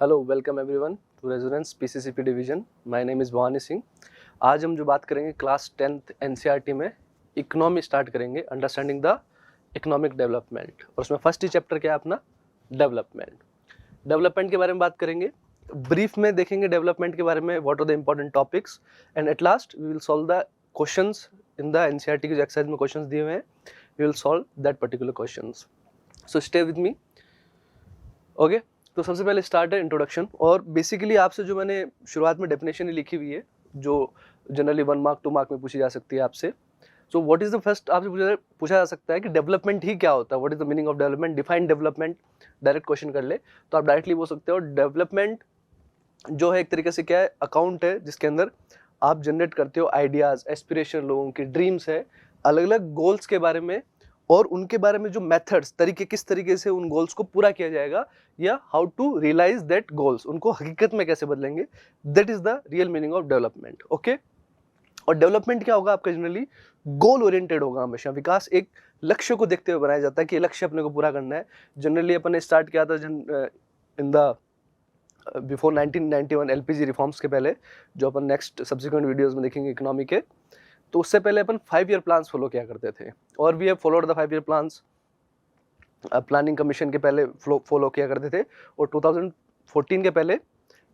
Hello welcome everyone to Resonance PCCP division. My name is Bhavani Singh. आज हम जो बात करेंगे क्लास 10th एनसीईआरटी में इकोनॉमी स्टार्ट करेंगे, अंडरस्टैंडिंग द इकोनॉमिक डेवलपमेंट। और उसमें फर्स्ट ही चैप्टर क्या है अपना, डेवलपमेंट के बारे में बात करेंगे। ब्रीफ में देखेंगे डेवलपमेंट के बारे में, what are the important topics, and at last we will solve the questions in the NCERT के जो एक्सरसाइज में क्वेश्चंस दिए हुए हैं, we will solve that particular questions. So stay with me. Okay, तो सबसे पहले स्टार्ट है इंट्रोडक्शन। और बेसिकली आपसे जो मैंने शुरुआत में डेफिनेशन ही लिखी हुई है, जो जनरली 1 मार्क 2 मार्क में पूछी जा सकती है आपसे। So what is the first, आपसे पूछा जा सकता है कि डेवलपमेंट ही क्या होता है, what is the meaning of development, define development. Direct question कर ले तो आप डायरेक्टली बोल सकते हो डेवलपमेंट जो है एक तरीके से क्या है, अकाउंट है जिसके अंदर आप जनरेट करते हो आइडियाज, एस्पिरेशन, लोगों की ड्रीम्स है, अलग अलग गोल्स के बारे में, और उनके बारे में जो मेथड्स, तरीके, किस तरीके से उन गोल्स को पूरा किया जाएगा, या how to realise that goals, उनको हकीकत में कैसे बदलेंगे। That is the real meaning of development. Okay, और डेवलपमेंट क्या होगा आपका, जनरली गोल ओरिएंटेड होगा हमेशा। विकास एक लक्ष्य को देखते हुए बनाया जाता है कि ये लक्ष्य अपने को पूरा करना है। जनरली अपन ने स्टार्ट किया था in the before 1991 LPG reforms के पहले, जो अपन नेक्स्ट सब्सिक्वेंट वीडियोस में देखेंगे इकोनॉमी के। तो उससे पहले अपन 5 ईयर प्लान्स फॉलो किया करते थे, और we have followed the 5 year plans. Planning commission के पहले फॉलो किया करते थे, और 2014 के पहले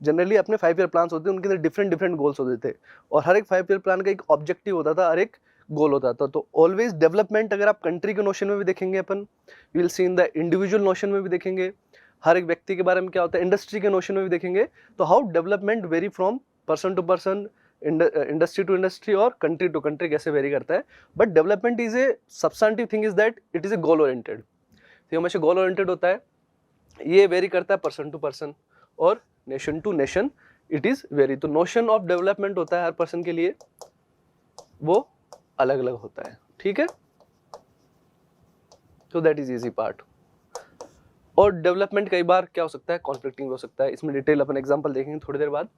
जनरली अपने 5 ईयर प्लान्स होते थे, उनके अंदर डिफरेंट डिफरेंट गोल्स होते थे, और हर एक 5 ईयर प्लान का एक ऑब्जेक्टिव होता था, हर एक गोल होता था। तो ऑलवेज डेवलपमेंट अगर आप कंट्री के नोशन में भी देखेंगे, अपन we will see in the individual notion में भी देखेंगे, हर एक व्यक्ति के बारे में क्या होता है, इंडस्ट्री के नोशन में भी देखेंगे। तो how development vary from person to person, industry to industry, और कंट्री टू कंट्री कैसे वेरी करता है। But development is a substantive thing, is that it is a goal oriented. तो हमेशा गोल ओरिएंटेड होता है, ये वेरी करता है पर्सन टू पर्सन और nation to nation, it is vary. तो नोशन ऑफ डेवलपमेंट होता है हर पर्सन के लिए, वो अलग अलग होता है। ठीक है, तो दैट इज इजी पार्ट। और डेवलपमेंट कई बार क्या हो सकता है, कॉन्फ्लिक्टिंग हो सकता है। इसमें डिटेल अपन एग्जांपल देखेंगे थोड़ी देर बाद।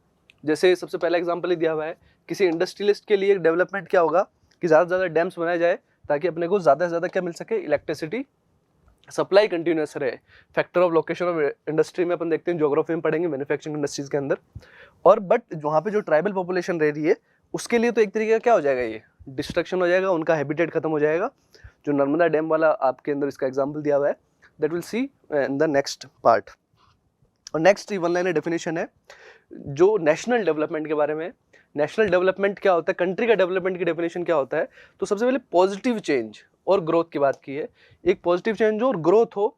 जैसे सबसे पहला एग्जांपल ही दिया हुआ है, किसी इंडस्ट्रियलिस्ट के लिए डेवलपमेंट क्या होगा कि ज़्यादा से ज़्यादा डैम्स बनाए जाए, ताकि अपने को ज़्यादा से ज़्यादा क्या मिल सके, इलेक्ट्रिसिटी सप्लाई कंटिन्यूस रहे। Factor of location of industry में अपन देखते हैं, ज्योग्राफी में पढ़ेंगे, मैन्युफैक्चरिंग इंडस्ट्रीज के अंदर। और बट वहाँ पे जो ट्राइबल पॉपुलेशन रह रही है, उसके लिए तो एक तरीके का क्या हो जाएगा, ये डिस्ट्रक्शन हो जाएगा, उनका हैबिटेट खत्म हो जाएगा। जो नर्मदा डैम वाला आपके अंदर इसका एग्जाम्पल दिया हुआ है, that will see in the next part. और नेक्स्ट वन लाइन डेफिनेशन है जो नेशनल डेवलपमेंट के बारे में। नेशनल डेवलपमेंट क्या होता है, कंट्री का डेवलपमेंट की डेफिनेशन क्या होता है। तो सबसे पहले पॉजिटिव चेंज और ग्रोथ की बात की है। एक पॉजिटिव चेंज हो और ग्रोथ हो,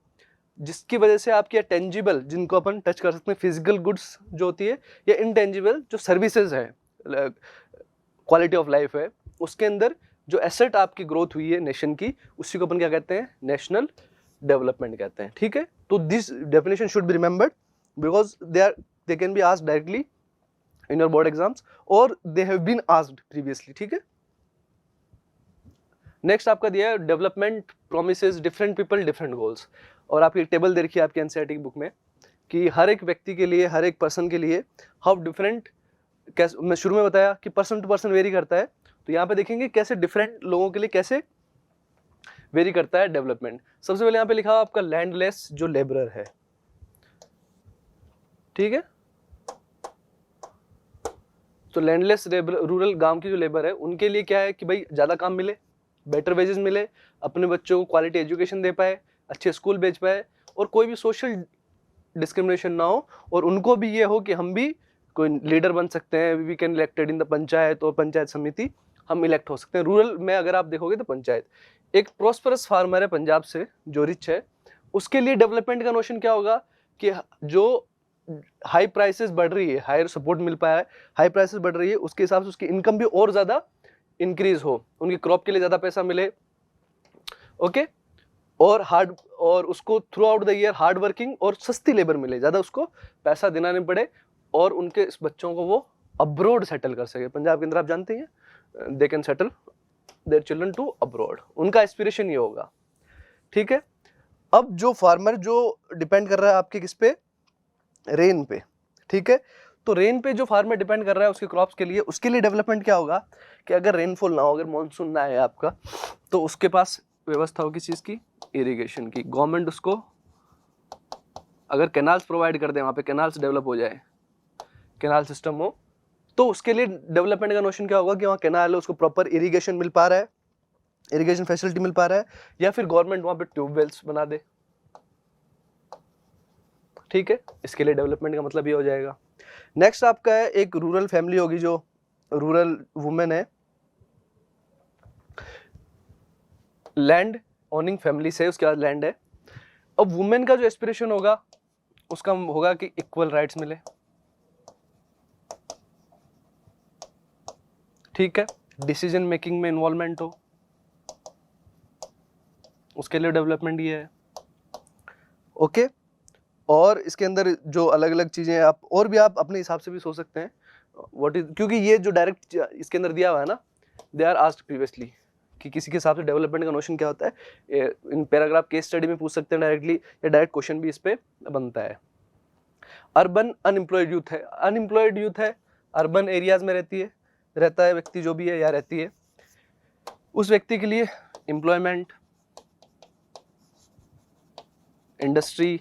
जिसकी वजह से आपकी टेंजिबल, जिनको अपन टच कर सकते हैं, फिजिकल गुड्स जो होती है, या इनटेंजिबल जो सर्विसेज है, क्वालिटी ऑफ लाइफ है, उसके अंदर जो एसेट आपकी ग्रोथ हुई है नेशन की, उसी को अपन क्या कहते हैं, नेशनल डेवलपमेंट कहते हैं। ठीक है, तो this definition should be remembered because they can be asked directly in your board exams, or they have been asked previously. ठीक है, नेक्स्ट आपका दिया है development promises different people different goals. और आपकी एक टेबल दे रखी है आपकी एनसीईआरटी की बुक में, कि हर एक व्यक्ति के लिए, हर एक पर्सन के लिए हाउ डिफरेंट, कैसे, मैं शुरू में बताया कि पर्सन टू पर्सन वेरी करता है, तो यहाँ पे देखेंगे कैसे डिफरेंट लोगों के लिए कैसे वेरी करता है डेवलपमेंट। सबसे पहले यहाँ पे लिखा हुआ आपका लैंडलेस जो लेबरर है। ठीक है, तो लैंडलेस रूरल गांव की जो लेबर है, उनके लिए क्या है कि भाई ज़्यादा काम मिले, बेटर वेजेस मिले, अपने बच्चों को क्वालिटी एजुकेशन दे पाए, अच्छे स्कूल भेज पाए, और कोई भी सोशल डिस्क्रिमिनेशन ना हो, और उनको भी ये हो कि हम भी कोई लीडर बन सकते हैं, we can elected in the panchayat और पंचायत समिति, हम इलेक्ट हो सकते हैं। रूरल में अगर आप देखोगे तो पंचायत, एक प्रोस्परस फार्मर है पंजाब से जो रिच है, उसके लिए डेवलपमेंट का नोशन क्या होगा कि जो हाई प्राइसेस बढ़ रही है, हायर सपोर्ट मिल पाया है, हाई प्राइसेस बढ़ रही है, उसके हिसाब से उसकी इनकम भी और ज्यादा इंक्रीज हो, उनकी क्रॉप के लिए ज्यादा पैसा मिले। ओके, और उसको through out the year hard working और सस्ती लेबर मिले, ज्यादा उसको पैसा देना नहीं पड़े, और उनके इस बच्चों को वो अब्रोड सेटल कर सके। पंजाब के अंदर आप जानते हैं, they can settle their children to abroad, उनका एस्पिरेशन ये होगा। ठीक है, अब जो फार्मर जो डिपेंड कर रहा है आपके किस पे, रेन पे। ठीक है, तो रेन पे जो फार्मर डिपेंड कर रहा है उसके क्रॉप्स के लिए, उसके लिए डेवलपमेंट क्या होगा कि अगर रेनफॉल ना हो, अगर मानसून ना है आपका, तो उसके पास व्यवस्था हो किस चीज़ की, इरिगेशन की। गवर्नमेंट उसको अगर कैनाल्स प्रोवाइड कर दें, वहाँ पे कैनाल्स डेवलप हो जाए, कैनाल सिस्टम हो, तो उसके लिए डेवलपमेंट का नोशन क्या होगा कि वहाँ कैनाल है, उसको प्रॉपर इरिगेशन मिल पा रहा है, इरिगेशन फैसिलिटी मिल पा रहा है, या फिर गवर्नमेंट वहाँ पे ट्यूबवेल्स बना दे, ठीक है, इसके लिए डेवलपमेंट का मतलब ये हो जाएगा। नेक्स्ट आपका है एक रूरल फैमिली होगी, जो रूरल वुमेन है, लैंड ओनिंग फैमिली से, उसके बाद लैंड है। अब वुमेन का जो एस्पिरेशन होगा उसका होगा कि इक्वल राइट्स मिले, ठीक है, डिसीजन मेकिंग में इन्वॉल्वमेंट हो, उसके लिए डेवलपमेंट ये है, ओके। और इसके अंदर जो अलग अलग चीजें आप और भी आप अपने हिसाब से भी सोच सकते हैं व्हाट इज, क्योंकि ये जो डायरेक्ट इसके अंदर दिया हुआ है ना, दे आर आस्क्ड प्रीवियसली कि किसी के हिसाब से डेवलपमेंट का नोशन क्या होता है, इन पैराग्राफ केस स्टडी में पूछ सकते हैं डायरेक्टली, या डायरेक्ट क्वेश्चन भी इस पे बनता है। अर्बन अनएम्प्लॉयड यूथ है, अनएम्प्लॉयड यूथ है, अर्बन एरियाज में रहता है व्यक्ति जो भी है या रहती है, उस व्यक्ति के लिए एम्प्लॉयमेंट, इंडस्ट्री,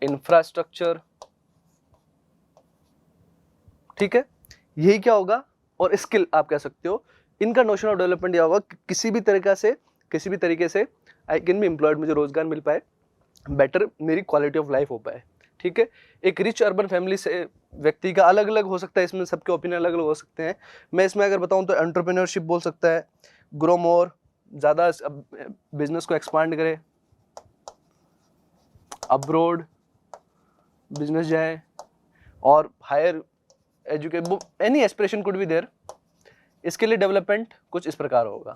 इंफ्रास्ट्रक्चर, ठीक है, यही क्या होगा, और स्किल आप कह सकते हो, इनका नोशन ऑफ डेवलपमेंट यह होगा कि किसी भी तरीके से आई कैन बी एम्प्लॉयड, मुझे रोजगार मिल पाए, बेटर मेरी क्वालिटी ऑफ लाइफ हो पाए, ठीक है। एक रिच अर्बन फैमिली से व्यक्ति का अलग अलग हो सकता है, इसमें सबके ओपिनियन अलग अलग हो सकते हैं। मैं इसमें अगर बताऊं तो एंटरप्रेन्योरशिप बोल सकता है, ग्रो मोर, ज़्यादा बिजनेस को एक्सपांड करे, अब्रोड बिजनेस जाए, और higher educate, any aspiration could be there. इसके लिए डेवलपमेंट कुछ इस प्रकार होगा,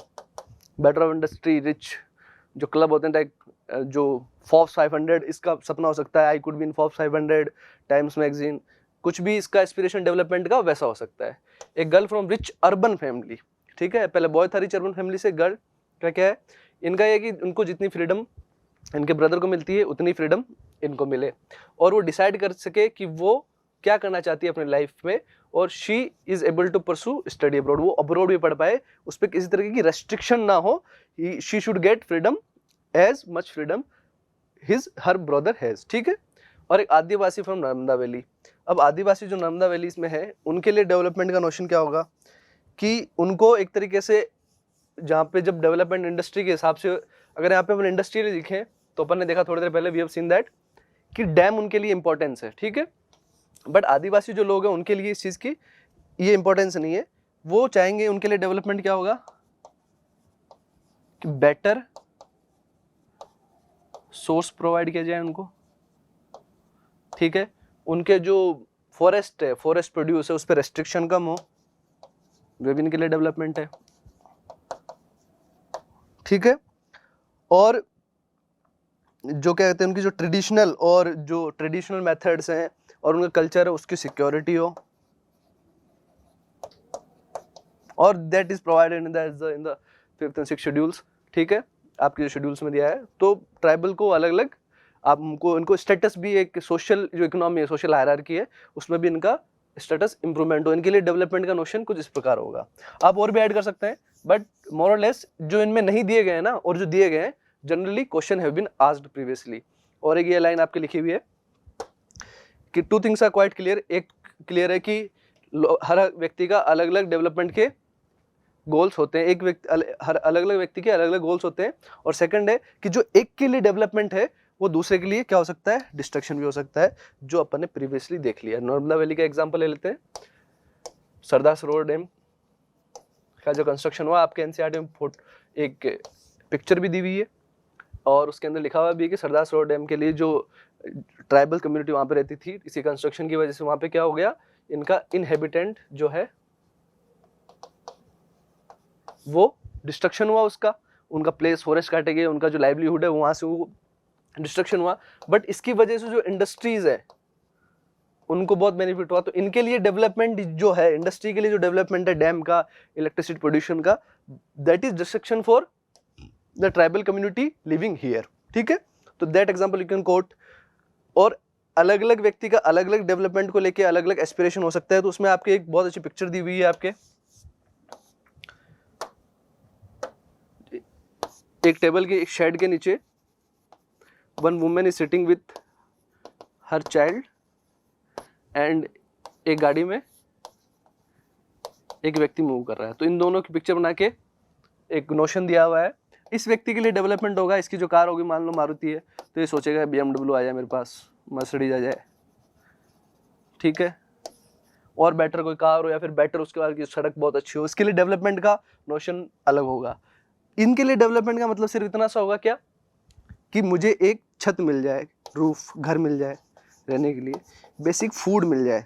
बेटर ऑफ इंडस्ट्री, रिच जो क्लब होते हैं लाइक जो फोर्ब्स 500, इसका सपना हो सकता है I could be in Forbes 500, times magazine, कुछ भी इसका एस्पिरेशन डेवलपमेंट का वैसा हो सकता है। एक girl from rich urban family, ठीक है, पहले बॉय था रिच अर्बन फैमिली से, गर्ल का क्या है, इनका ये कि उनको जितनी फ्रीडम इनके ब्रदर को मिलती है उतनी फ्रीडम इनको मिले, और वो डिसाइड कर सके कि वो क्या करना चाहती है अपने लाइफ में, और she is able to pursue study abroad, वो अब्रॉड भी पढ़ पाए, उस पर किसी तरह की रेस्ट्रिक्शन ना हो, she should get freedom as much freedom her brother has, ठीक है। और एक आदिवासी फ्रॉम नर्मदा वैली, अब आदिवासी जो नर्मदा वैली में है, उनके लिए डेवलपमेंट का नोशन क्या होगा कि उनको एक तरीके से, जहाँ पे जब डेवलपमेंट इंडस्ट्री के हिसाब से, अगर यहाँ पे अपन इंडस्ट्री लिखें तो अपन ने देखा थोड़ी देर पहले, वी हैव सीन दैट कि डैम उनके लिए इंपॉर्टेंस है, ठीक है, बट आदिवासी जो लोग हैं उनके लिए इस चीज़ की ये इंपॉर्टेंस नहीं है, वो चाहेंगे, उनके लिए डेवलपमेंट क्या होगा कि बेटर सोर्स प्रोवाइड किया जाए उनको, ठीक है, उनके जो फॉरेस्ट है, फॉरेस्ट प्रोड्यूस है, उस पर रेस्ट्रिक्शन कम हो, वे भी इनके लिए डेवलपमेंट है, ठीक है। और जो क्या कहते हैं, उनकी जो ट्रेडिशनल मेथड्स हैं और उनका कल्चर है, उसकी सिक्योरिटी हो, और that is provided in the 5th and 6th schedules, ठीक है, आपके जो शेड्यूल्स में दिया है। तो ट्राइबल को अलग अलग आपको इनको स्टेटस भी, एक सोशल जो इकोनॉमी है, सोशल हायरार्की है, उसमें भी इनका स्टेटस इंप्रूवमेंट हो, इनके लिए डेवलपमेंट का नोशन कुछ इस प्रकार होगा। आप और भी ऐड कर सकते हैं, बट मोर और लेस जो इनमें नहीं दिए गए हैं ना, और जो दिए गए हैं generally question have been asked previously. और एक ये लाइन आपकी लिखी हुई है कि 2 थिंग्स आर क्वाइट क्लियर, एक क्लियर है कि हर व्यक्ति का अलग अलग डेवलपमेंट के गोल्स होते हैं, एक व्यक्ति हर अलग अलग व्यक्ति के अलग अलग गोल्स होते हैं, और सेकंड है कि जो एक के लिए डेवलपमेंट है वो दूसरे के लिए क्या हो सकता है, डिस्ट्रक्शन भी हो सकता है, जो अपन ने प्रीवियसली देख लिया। नर्मदा वैली का एग्जांपल ले लेते हैं, सरदार सरोवर डैम का जो कंस्ट्रक्शन हुआ, आपके एनसीईआरटी में एक पिक्चर भी दी हुई है, और उसके अंदर लिखा हुआ भी है कि सरदार सरोवर डैम के लिए जो ट्राइबल कम्युनिटी वहाँ पे रहती थी, इसी कंस्ट्रक्शन की वजह से वहाँ पे क्या हो गया, इनका इनहेबिटेंट जो है वो डिस्ट्रक्शन हुआ, उसका उनका प्लेस फॉरेस्ट काटे गए, उनका जो लाइवलीहुड है वहाँ से वो डिस्ट्रक्शन हुआ, बट इसकी वजह से जो इंडस्ट्रीज है उनको बहुत बेनिफिट हुआ। तो इनके लिए डेवलपमेंट जो है, इंडस्ट्री के लिए जो डेवलपमेंट है डैम का, इलेक्ट्रिसिटी प्रोड्यूशन का, that is destruction for the tribal community living here, ठीक है। तो that example you can coat. और अलग अलग व्यक्ति का अलग अलग डेवलपमेंट को लेके अलग अलग एस्पिरेशन हो सकता है, तो उसमें आपके एक बहुत अच्छी पिक्चर दी हुई है, आपके एक टेबल के एक शेड के नीचे one women is sitting with her child and एक गाड़ी में एक व्यक्ति मूव कर रहा है। तो इन दोनों की पिक्चर बना के एक नोशन दिया हुआ है। इस व्यक्ति के लिए डेवलपमेंट होगा, इसकी जो कार होगी मान लो मारुति है तो ये सोचेगा BMW आ जाए मेरे पास, मर्सिडीज आ जाए, ठीक है, और बेटर कोई कार हो या फिर बेटर उसके बाद की सड़क बहुत अच्छी हो, इसके लिए डेवलपमेंट का नोशन अलग होगा। इनके लिए डेवलपमेंट का मतलब सिर्फ इतना सा होगा क्या कि मुझे एक छत मिल जाए, रूफ, घर मिल जाए रहने के लिए, बेसिक फूड मिल जाए।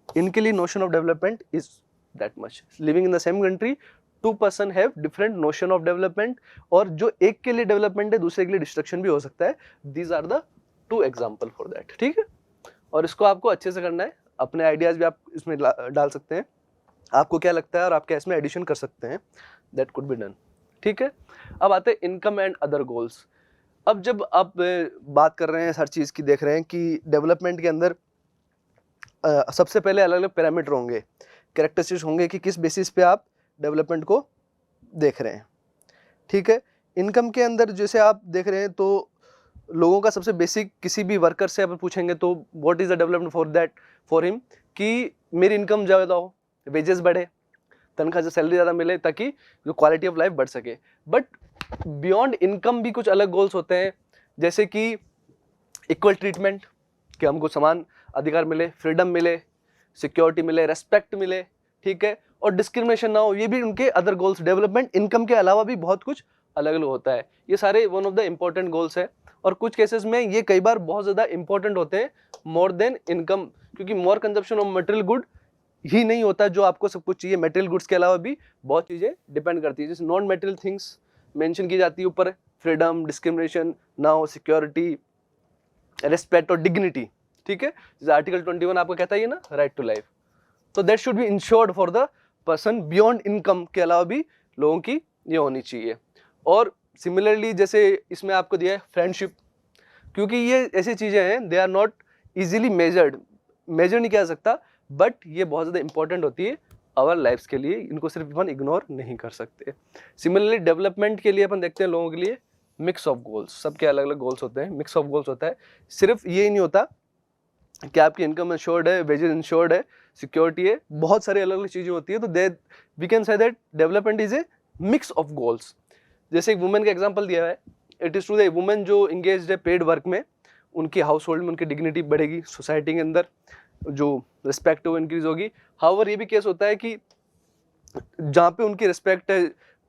इनके लिए notion of development is that much. Living in the same country, two person have different notion of development, और जो एक के लिए डेवलपमेंट है दूसरे के लिए डिस्ट्रक्शन भी हो सकता है। These are the two example for that, ठीक है। और इसको आपको अच्छे से करना है, अपने आइडियाज भी आप इसमें डाल सकते हैं, आपको क्या लगता है और आप क्या इसमें एडिशन कर सकते हैं, दैट कुड बी डन, ठीक है। अब आते हैं इनकम एंड अदर गोल्स। अब जब आप बात कर रहे हैं हर चीज़ की, देख रहे हैं कि डेवलपमेंट के अंदर सबसे पहले अलग अलग पैरामीटर होंगे, कैरेक्टरिस्टिक्स होंगे कि किस बेसिस पे आप डेवलपमेंट को देख रहे हैं, ठीक है। इनकम के अंदर जैसे आप देख रहे हैं तो लोगों का सबसे बेसिक, किसी भी वर्कर से आप पूछेंगे तो what is the development for that, for him, कि मेरी इनकम ज़्यादा हो, वेजेस बढ़े, तनख्वाह से सैलरी ज़्यादा मिले ताकि जो क्वालिटी ऑफ लाइफ बढ़ सके। बट बियॉन्ड इनकम भी कुछ अलग गोल्स होते हैं, जैसे कि इक्वल ट्रीटमेंट, कि हमको समान अधिकार मिले, फ्रीडम मिले, सिक्योरिटी मिले, रेस्पेक्ट मिले, ठीक है, और डिस्क्रिमिनेशन ना हो। ये भी उनके अदर गोल्स, डेवलपमेंट इनकम के अलावा भी बहुत कुछ अलग अलग होता है। ये सारे one of the important goals है, और कुछ केसेस में ये कई बार बहुत ज़्यादा इंपॉर्टेंट होते हैं मोर देन इनकम, क्योंकि more consumption of material good ही नहीं होता जो आपको सब कुछ चाहिए, मटेरियल गुड्स के अलावा भी बहुत चीज़ें डिपेंड करती है। जैसे नॉन मटेरियल थिंग्स मेंशन की जाती है ऊपर, फ्रीडम, डिस्क्रिमिनेशन ना हो, सिक्योरिटी, रेस्पेक्ट और डिग्निटी, ठीक है। जैसे आर्टिकल 21 आपको कहता है ना, राइट टू लाइफ, तो that should be insured for the person. Beyond income के अलावा भी लोगों की ये होनी चाहिए। और सिमिलरली जैसे इसमें आपको दिया है फ्रेंडशिप, क्योंकि ये ऐसी चीज़ें हैं, they are not easily measure नहीं किया जा सकता, बट ये बहुत ज़्यादा इंपॉर्टेंट होती है आवर लाइफ्स के लिए, इनको सिर्फ अपन इग्नोर नहीं कर सकते। सिमिलरली डेवलपमेंट के लिए अपन देखते हैं लोगों के लिए मिक्स ऑफ गोल्स, सबके अलग अलग गोल्स होते हैं, मिक्स ऑफ गोल्स होता है। सिर्फ ये नहीं होता कि आपकी इनकम इंश्योर्ड है, वेजेस इंश्योर्ड है, सिक्योरिटी है, बहुत सारी अलग अलग चीज़ें होती है। तो they we can say that development is a mix of goals. जैसे एक वुमेन का एग्जांपल दिया है, it is to the women जो इंगेज्ड है पेड वर्क में, उनकी हाउस होल्ड में उनकी डिग्निटी बढ़ेगी, सोसाइटी के अंदर जो रिस्पेक्ट है वो इंक्रीज होगी। हाउएवर ये भी केस होता है कि जहाँ पे उनकी रिस्पेक्ट है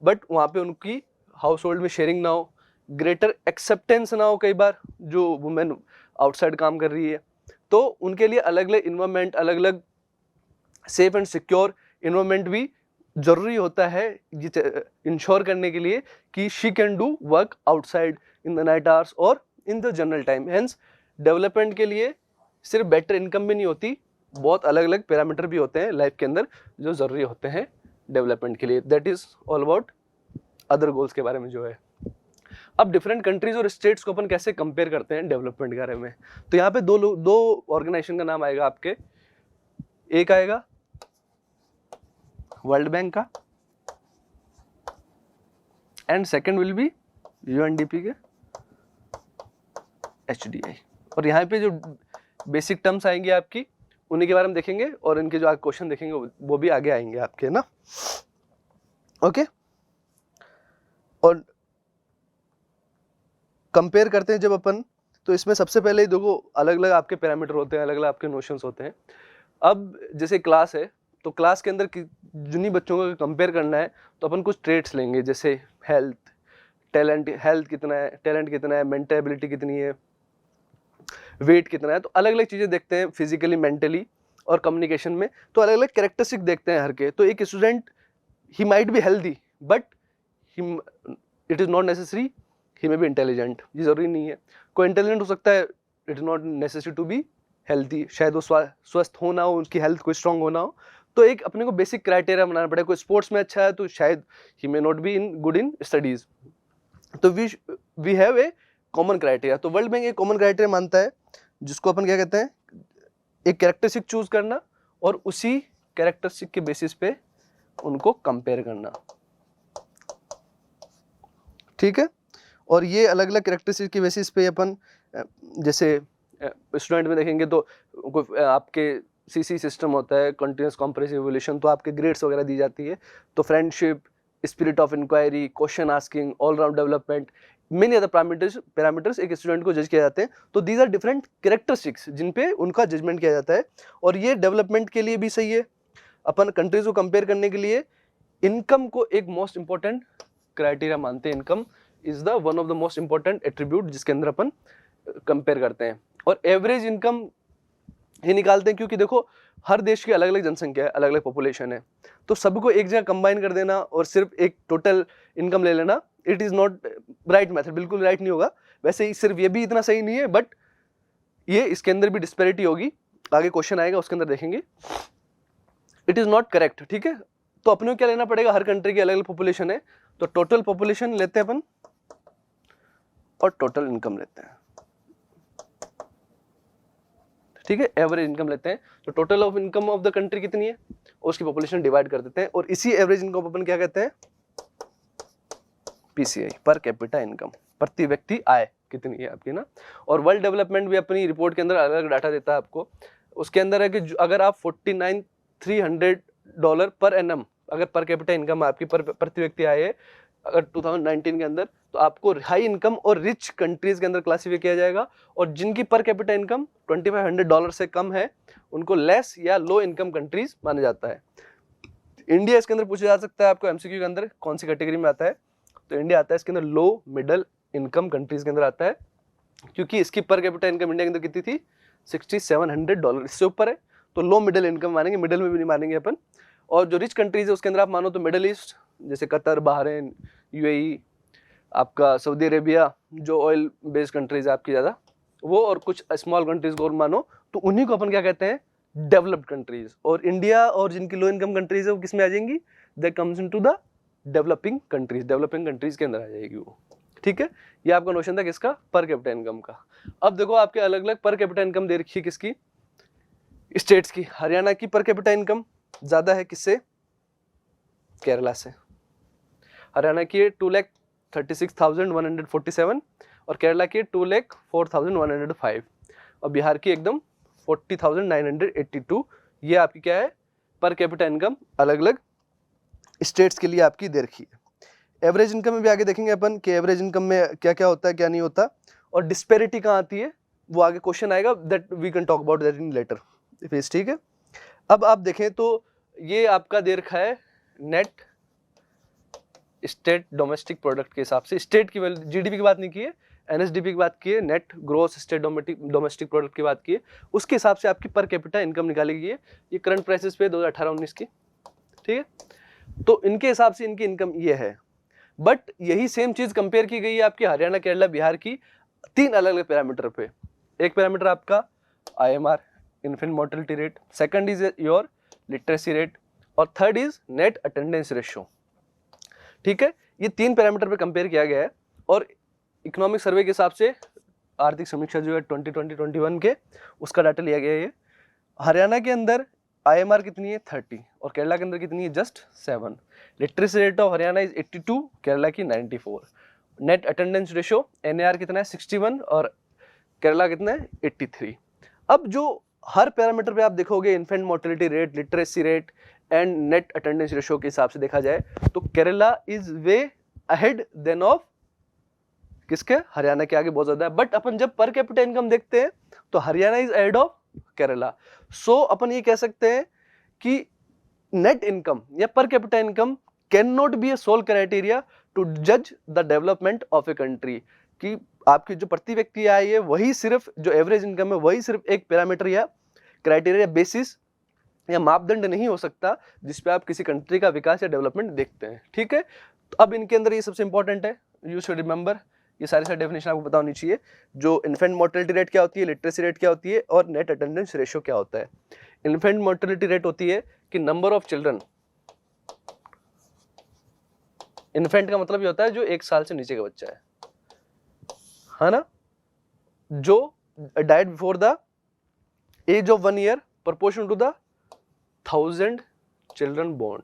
बट वहाँ पे उनकी हाउस होल्ड में शेयरिंग ना हो, ग्रेटर एक्सेप्टेंस ना हो, कई बार जो वुमेन आउटसाइड काम कर रही है, तो उनके लिए अलग अलग इन्वायरमेंट, अलग अलग सेफ एंड सिक्योर इन्वायरमेंट भी जरूरी होता है इंश्योर करने के लिए कि she can do work outside in the night hours और in the general time. Hence development के लिए सिर्फ बेटर इनकम भी नहीं होती, बहुत अलग अलग पैरामीटर भी होते हैं लाइफ के अंदर जो ज़रूरी होते हैं डेवलपमेंट के लिए। That is all about other goals के बारे में जो है। अब डिफरेंट कंट्रीज और स्टेट्स को अपन कैसे कंपेयर करते हैं डेवलपमेंट के बारे में, तो यहाँ पे दो ऑर्गेनाइजेशन का नाम आएगा आपके। एक आएगा वर्ल्ड बैंक का and second will be UNDP के HDI। और यहाँ पे जो बेसिक टर्म्स आएंगी आपकी उन्हीं के बारे में देखेंगे, और इनके जो क्वेश्चन देखेंगे वो भी आगे आएंगे आपके ना, ओके। और कंपेयर करते हैं जब अपन, तो इसमें सबसे पहले देखो अलग अलग आपके पैरामीटर होते हैं, अलग अलग आपके नोशंस होते हैं। अब जैसे क्लास है तो क्लास के अंदर जिन्हीं बच्चों को कंपेयर करना है तो अपन कुछ ट्रेड्स लेंगे, जैसे हेल्थ, टैलेंट, हेल्थ कितना है, टैलेंट कितना है, मेंटल एबिलिटी कितनी है, वेट कितना है, तो अलग अलग चीज़ें देखते हैं फिजिकली, मेंटली और कम्युनिकेशन में। तो अलग अलग कैरेक्टरिस्टिक देखते हैं हर के। तो एक student he might be healthy but it is not necessary he may be intelligent, ये जरूरी नहीं है। कोई इंटेलिजेंट हो सकता है, it is not necessary to be healthy, शायद वो स्वस्थ होना हो, उसकी हेल्थ कोई स्ट्रांग होना हो। तो एक अपने को बेसिक क्राइटेरिया बनाना पड़ेगा। कोई स्पोर्ट्स में अच्छा है तो शायद he may not be in good in studies. तो we have a common criteria. तो वर्ल्ड बैंक एक कॉमन क्राइटेरिया मानता है जिसको अपन क्या कहते हैं, एक कैरेक्टरिस्टिक चूज करना और उसी कैरेक्टरिस्टिक के बेसिस पे उनको कंपेयर करना, ठीक है। और ये अलग अलग करेक्टरिस्टिक की बेसिस पे अपन जैसे स्टूडेंट में देखेंगे तो आपके सीसी सिस्टम होता है, कंटिन्यूस कॉम्प्रेसिव इवोल्यूशन, तो आपके ग्रेड्स वगैरह दी जाती है। तो friendship, spirit of inquiry, question asking, all round development, many other parameters एक स्टूडेंट को जज किया जाते हैं। तो दीज आर डिफरेंट कैरेक्टरिस्टिक्स जिन पे उनका जजमेंट किया जाता है। और ये डेवलपमेंट के लिए भी सही है। अपन कंट्रीज को कंपेयर करने के लिए इनकम को एक मोस्ट इंपॉर्टेंट क्राइटेरिया मानते हैं। Income is the one of the most important attribute जिसके अंदर अपन कंपेयर करते हैं। और एवरेज इनकम ही निकालते हैं, क्योंकि देखो हर देश की अलग अलग जनसंख्या है, अलग अलग पॉपुलेशन है, तो सबको एक जगह कंबाइन कर देना और सिर्फ एक टोटल इनकम ले लेना, it is not right method, बिल्कुल राइट नहीं होगा। वैसे ही सिर्फ ये भी इतना सही नहीं है, बट ये इसके अंदर भी डिस्पैरिटी होगी, आगे क्वेश्चन आएगा उसके अंदर देखेंगे। इट इज नॉट करेक्ट, ठीक है। तो अपने को क्या लेना पड़ेगा, हर कंट्री की अलग अलग पॉपुलेशन है, तो टोटल पॉपुलेशन लेते हैं अपन और टोटल इनकम लेते हैं, ठीक है। एवरेज इनकम लेते हैं, तो total of income of the country कितनी है, उसकी पॉपुलेशन डिवाइड कर देते हैं, और इसी एवरेज इनकम अपन क्या कहते हैं, पीसीआई, पर कैपिटा इनकम, प्रति व्यक्ति आय कितनी है आपकी ना। और वर्ल्ड डेवलपमेंट भी अपनी रिपोर्ट के अंदर अलग अलग डाटा देता है आपको। उसके अंदर है कि अगर आप $49,300 पर एनम अगर पर कैपिटा इनकम आपकी प्रति व्यक्ति आय है अगर 2019 के अंदर, तो आपको हाई इनकम और रिच कंट्रीज के अंदर क्लासिफाई किया जाएगा। और जिनकी पर कैपिटा इनकम $2,500 से कम है उनको लेस या लो इनकम कंट्रीज माना जाता है। इंडिया इसके अंदर पूछा जा सकता है आपको एमसीक्यू के अंदर, कौन सी कैटेगरी में आता है, तो इंडिया आता है इसके अंदर लो मिडिल इनकम कंट्रीज के अंदर आता है, क्योंकि इसकी पर कैपिटा इनकम इंडिया के अंदर कितनी थी, $6,700, इससे ऊपर है तो लो मिडिल इनकम मानेंगे, मिडिल में भी नहीं मानेंगे अपन। और जो रिच कंट्रीज है उसके अंदर आप मानो तो मिडिल ईस्ट, जैसे कतर, बहरीन, यूएई, आपका सऊदी अरेबिया, जो ऑयल बेस्ड कंट्रीज है आपकी ज़्यादा वो, और कुछ स्मॉल कंट्रीज को और मानो तो उन्हीं को अपन क्या कहते हैं, डेवलप्ड कंट्रीज। और इंडिया और जिनकी लो इनकम कंट्रीज है वो किस में आ जाएंगी, they comes into the developing countries के अंदर आ जाएगी वो, ठीक है। ये आपका नोशन था किसका, पर कैपिटा इनकम का। अब देखो आपके अलग अलग पर कैपिटा इनकम दे रखी है किसकी, स्टेट्स की। हरियाणा की पर कैपिटा इनकम ज्यादा है किससे, केरला से। हरियाणा की 2,36,147 और केरला की 2,04,105 और बिहार की एकदम 40,982। ये आपकी क्या है, पर कैपिटा इनकम अलग अलग स्टेट्स के लिए आपकी दे रखी है। एवरेज इनकम में भी आगे देखेंगे अपन कि एवरेज इनकम में क्या क्या होता है क्या नहीं होता, और डिस्पेरिटी कहाँ आती है वो आगे क्वेश्चन आएगा, that we can talk about that in later phase, ठीक है। अब आप देखें तो ये आपका दे रखा है नेट स्टेट डोमेस्टिक प्रोडक्ट के हिसाब से, स्टेट की वैल्यू, जीडीपी की बात नहीं की है, एनएसडीपी की बात की है, net gross state domestic product की बात की है, उसके हिसाब से आपकी पर कैपिटा इनकम निकाली गई है। ये करंट प्राइसेस पे 2018-19 की, ठीक है। तो इनके हिसाब से इनकी इनकम ये है, बट यही सेम चीज कंपेयर की गई है आपकी हरियाणा, केरला, बिहार की 3 अलग अलग पैरामीटर पे। एक पैरामीटर आपका IMR, infant mortality rate, second is your literacy rate, और third is net attendance ratio, ठीक है। ये 3 पैरामीटर पे कंपेयर किया गया है। और इकोनॉमिक सर्वे के हिसाब से आर्थिक समीक्षा जो है 2020-21 के, उसका डाटा लिया गया है। हरियाणा के अंदर IMR कितनी है 30 और केरला के अंदर कितनी है just 7। Literacy rate of Haryana is 82, Kerala की 94। नेट अटेंडेंस रेशियो NAR कितना है 61 और केरला कितना है 83। अब जो हर पैरामीटर पे आप देखोगे infant mortality rate, literacy rate and net attendance ratio के हिसाब से देखा जाए तो Kerala is way ahead then of किसके, हरियाणा के आगे बहुत ज्यादा है। बट अपन जब पर कैपिटा इनकम देखते हैं तो Haryana is ahead of Kerala. So अपन ये कह सकते हैं कि नेट इनकम या per capita income can not be a sole criteria to जज the development of a country, कि आपकी जो प्रति व्यक्ति आय है वही सिर्फ जो एवरेज इनकम है वही सिर्फ एक पैरामीटर या क्राइटेरिया बेसिस या मापदंड नहीं हो सकता जिसपे आप किसी कंट्री का विकास या डेवलपमेंट देखते हैं, ठीक है। तो अब इनके अंदर ये सबसे इंपॉर्टेंट है, यू शुड रिमेंबर, ये सारी डेफिनेशन आपको पता होनी चाहिए। जो इन्फेंट मोर्टेलिटी रेट क्या होती है, लिटरेसी रेट क्या होती है और नेट अटेंडेंस रेशियो क्या होता है। इन्फेंट मोर्टेलिटी रेट होती है कि नंबर ऑफ चिल्ड्रन, इन्फेंट का मतलब ये होता है जो 1 साल से नीचे का बच्चा है ना, जो died before the age of 1 year proportion to the 1000 children born।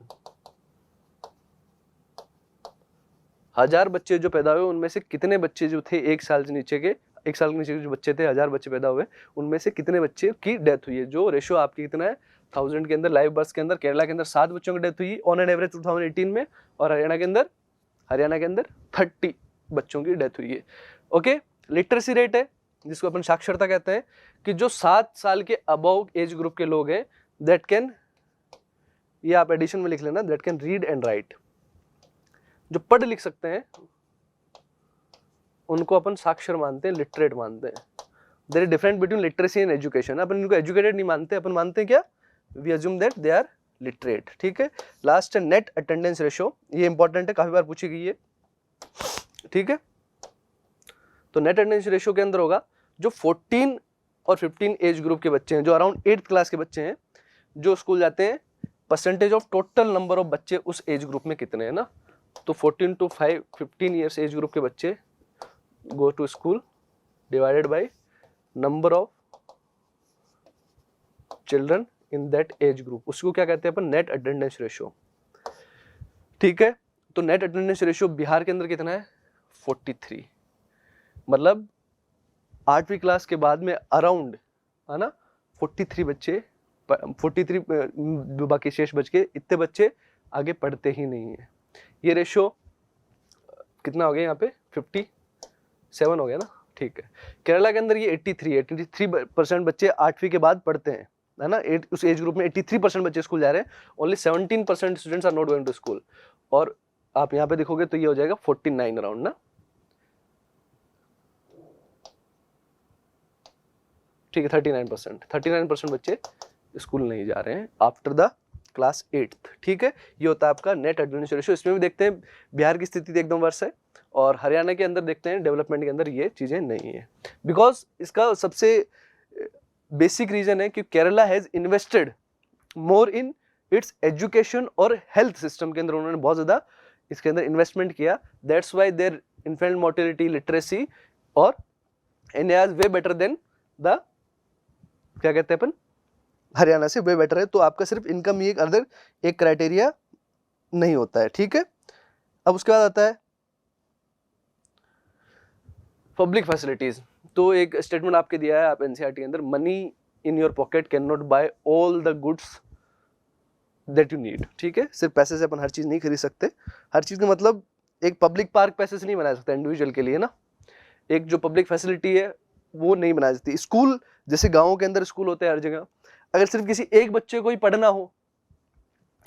1000 बच्चे जो पैदा हुए उनमें से कितने बच्चे जो थे 1 साल के नीचे के जो बच्चे थे, 1000 बच्चे पैदा हुए, उनमें से कितने बच्चे की डेथ हुई है। जो रेशो आपकी कितना है 1000 के अंदर लाइव बर्थ के अंदर केरला के अंदर 7 बच्चों की डेथ हुई ऑन एन एवरेज 2018 में, और हरियाणा के अंदर 30 बच्चों की डेथ हुई है। ओके, लिटरेसी रेट है जिसको अपन साक्षरता कहते हैं, कि जो 7 साल के अबव एज ग्रुप के लोग हैं दैट कैन, ये आप एडिशन में लिख लेना, that can read and right, जो पढ़ लिख सकते हैं उनको अपन साक्षर मानते हैं, लिटरेट मानते हैं। There is difference between literacy and education. अपन इनको एजुकेटेड नहीं मानते, अपन मानते हैं क्या, we assume that they are literate. ठीक है, लास्ट है नेट अटेंडेंस रेशो, ये इंपॉर्टेंट है, काफी बार पूछी गई है। ठीक है, तो नेट अटेंडेंस रेशो के अंदर होगा जो 14 और 15 एज ग्रुप के बच्चे हैं, जो अराउंड 8th क्लास के बच्चे हैं जो स्कूल जाते हैं, percentage of total number of बच्चे उस एज ग्रुप में कितने हैं ना, तो 14 to 15 ईयर्स एज ग्रुप के बच्चे go to school divided by number of children in that age group, उसको क्या कहते हैं अपन, नेट अटेंडेंस रेशो। ठीक है, तो नेट अटेंडेंस रेशो बिहार के अंदर कितना है 43, मतलब 8वीं क्लास के बाद में अराउंड, है ना, 43 बच्चे, 43 बाकी शेष बच के इतने बच्चे आगे पढ़ते ही नहीं है। ये रेशो कितना हो गया यहाँ पे 57 हो गया ना। ठीक है, केरला के अंदर ये 83% बच्चे 8वीं के बाद पढ़ते हैं, है ना, उस एज ग्रुप में 83% बच्चे स्कूल जा रहे हैं, only 17% students are not going to school. और आप यहाँ पे देखोगे तो ये हो जाएगा 49 अराउंड ना। ठीक है, 39% बच्चे स्कूल नहीं जा रहे हैं आफ्टर द क्लास 8th। ठीक है, ये होता है आपका नेट अटेंडेंस रेशियो। इसमें भी देखते हैं बिहार की स्थिति एकदम वर्ष है, और हरियाणा के अंदर देखते हैं डेवलपमेंट के अंदर ये चीजें नहीं है, बिकॉज इसका सबसे बेसिक रीजन है कि Kerala has invested more in its education और हेल्थ सिस्टम के अंदर उन्होंने बहुत ज्यादा इसके अंदर इन्वेस्टमेंट किया, that's why there infant mortality, literacy और India is way better than the, क्या कहते हैं अपन, हरियाणा से वे बेटर है। तो आपका सिर्फ इनकम ही एक अदर एक क्राइटेरिया नहीं होता है। ठीक है, अब उसके बाद आता है पब्लिक फैसिलिटीज। तो एक स्टेटमेंट आपके दिया है आप एनसीईआरटी के अंदर, money in your pocket can not buy all the goods that you need. ठीक है, सिर्फ पैसे से अपन हर चीज नहीं खरीद सकते। हर चीज का मतलब एक पब्लिक पार्क पैसे से नहीं बना सकता इंडिविजुअल के लिए ना, एक जो पब्लिक फैसिलिटी है वो नहीं बनाई जाती। स्कूल जैसे गाँव के अंदर स्कूल होते हैं हर जगह, अगर सिर्फ किसी एक बच्चे को ही पढ़ना हो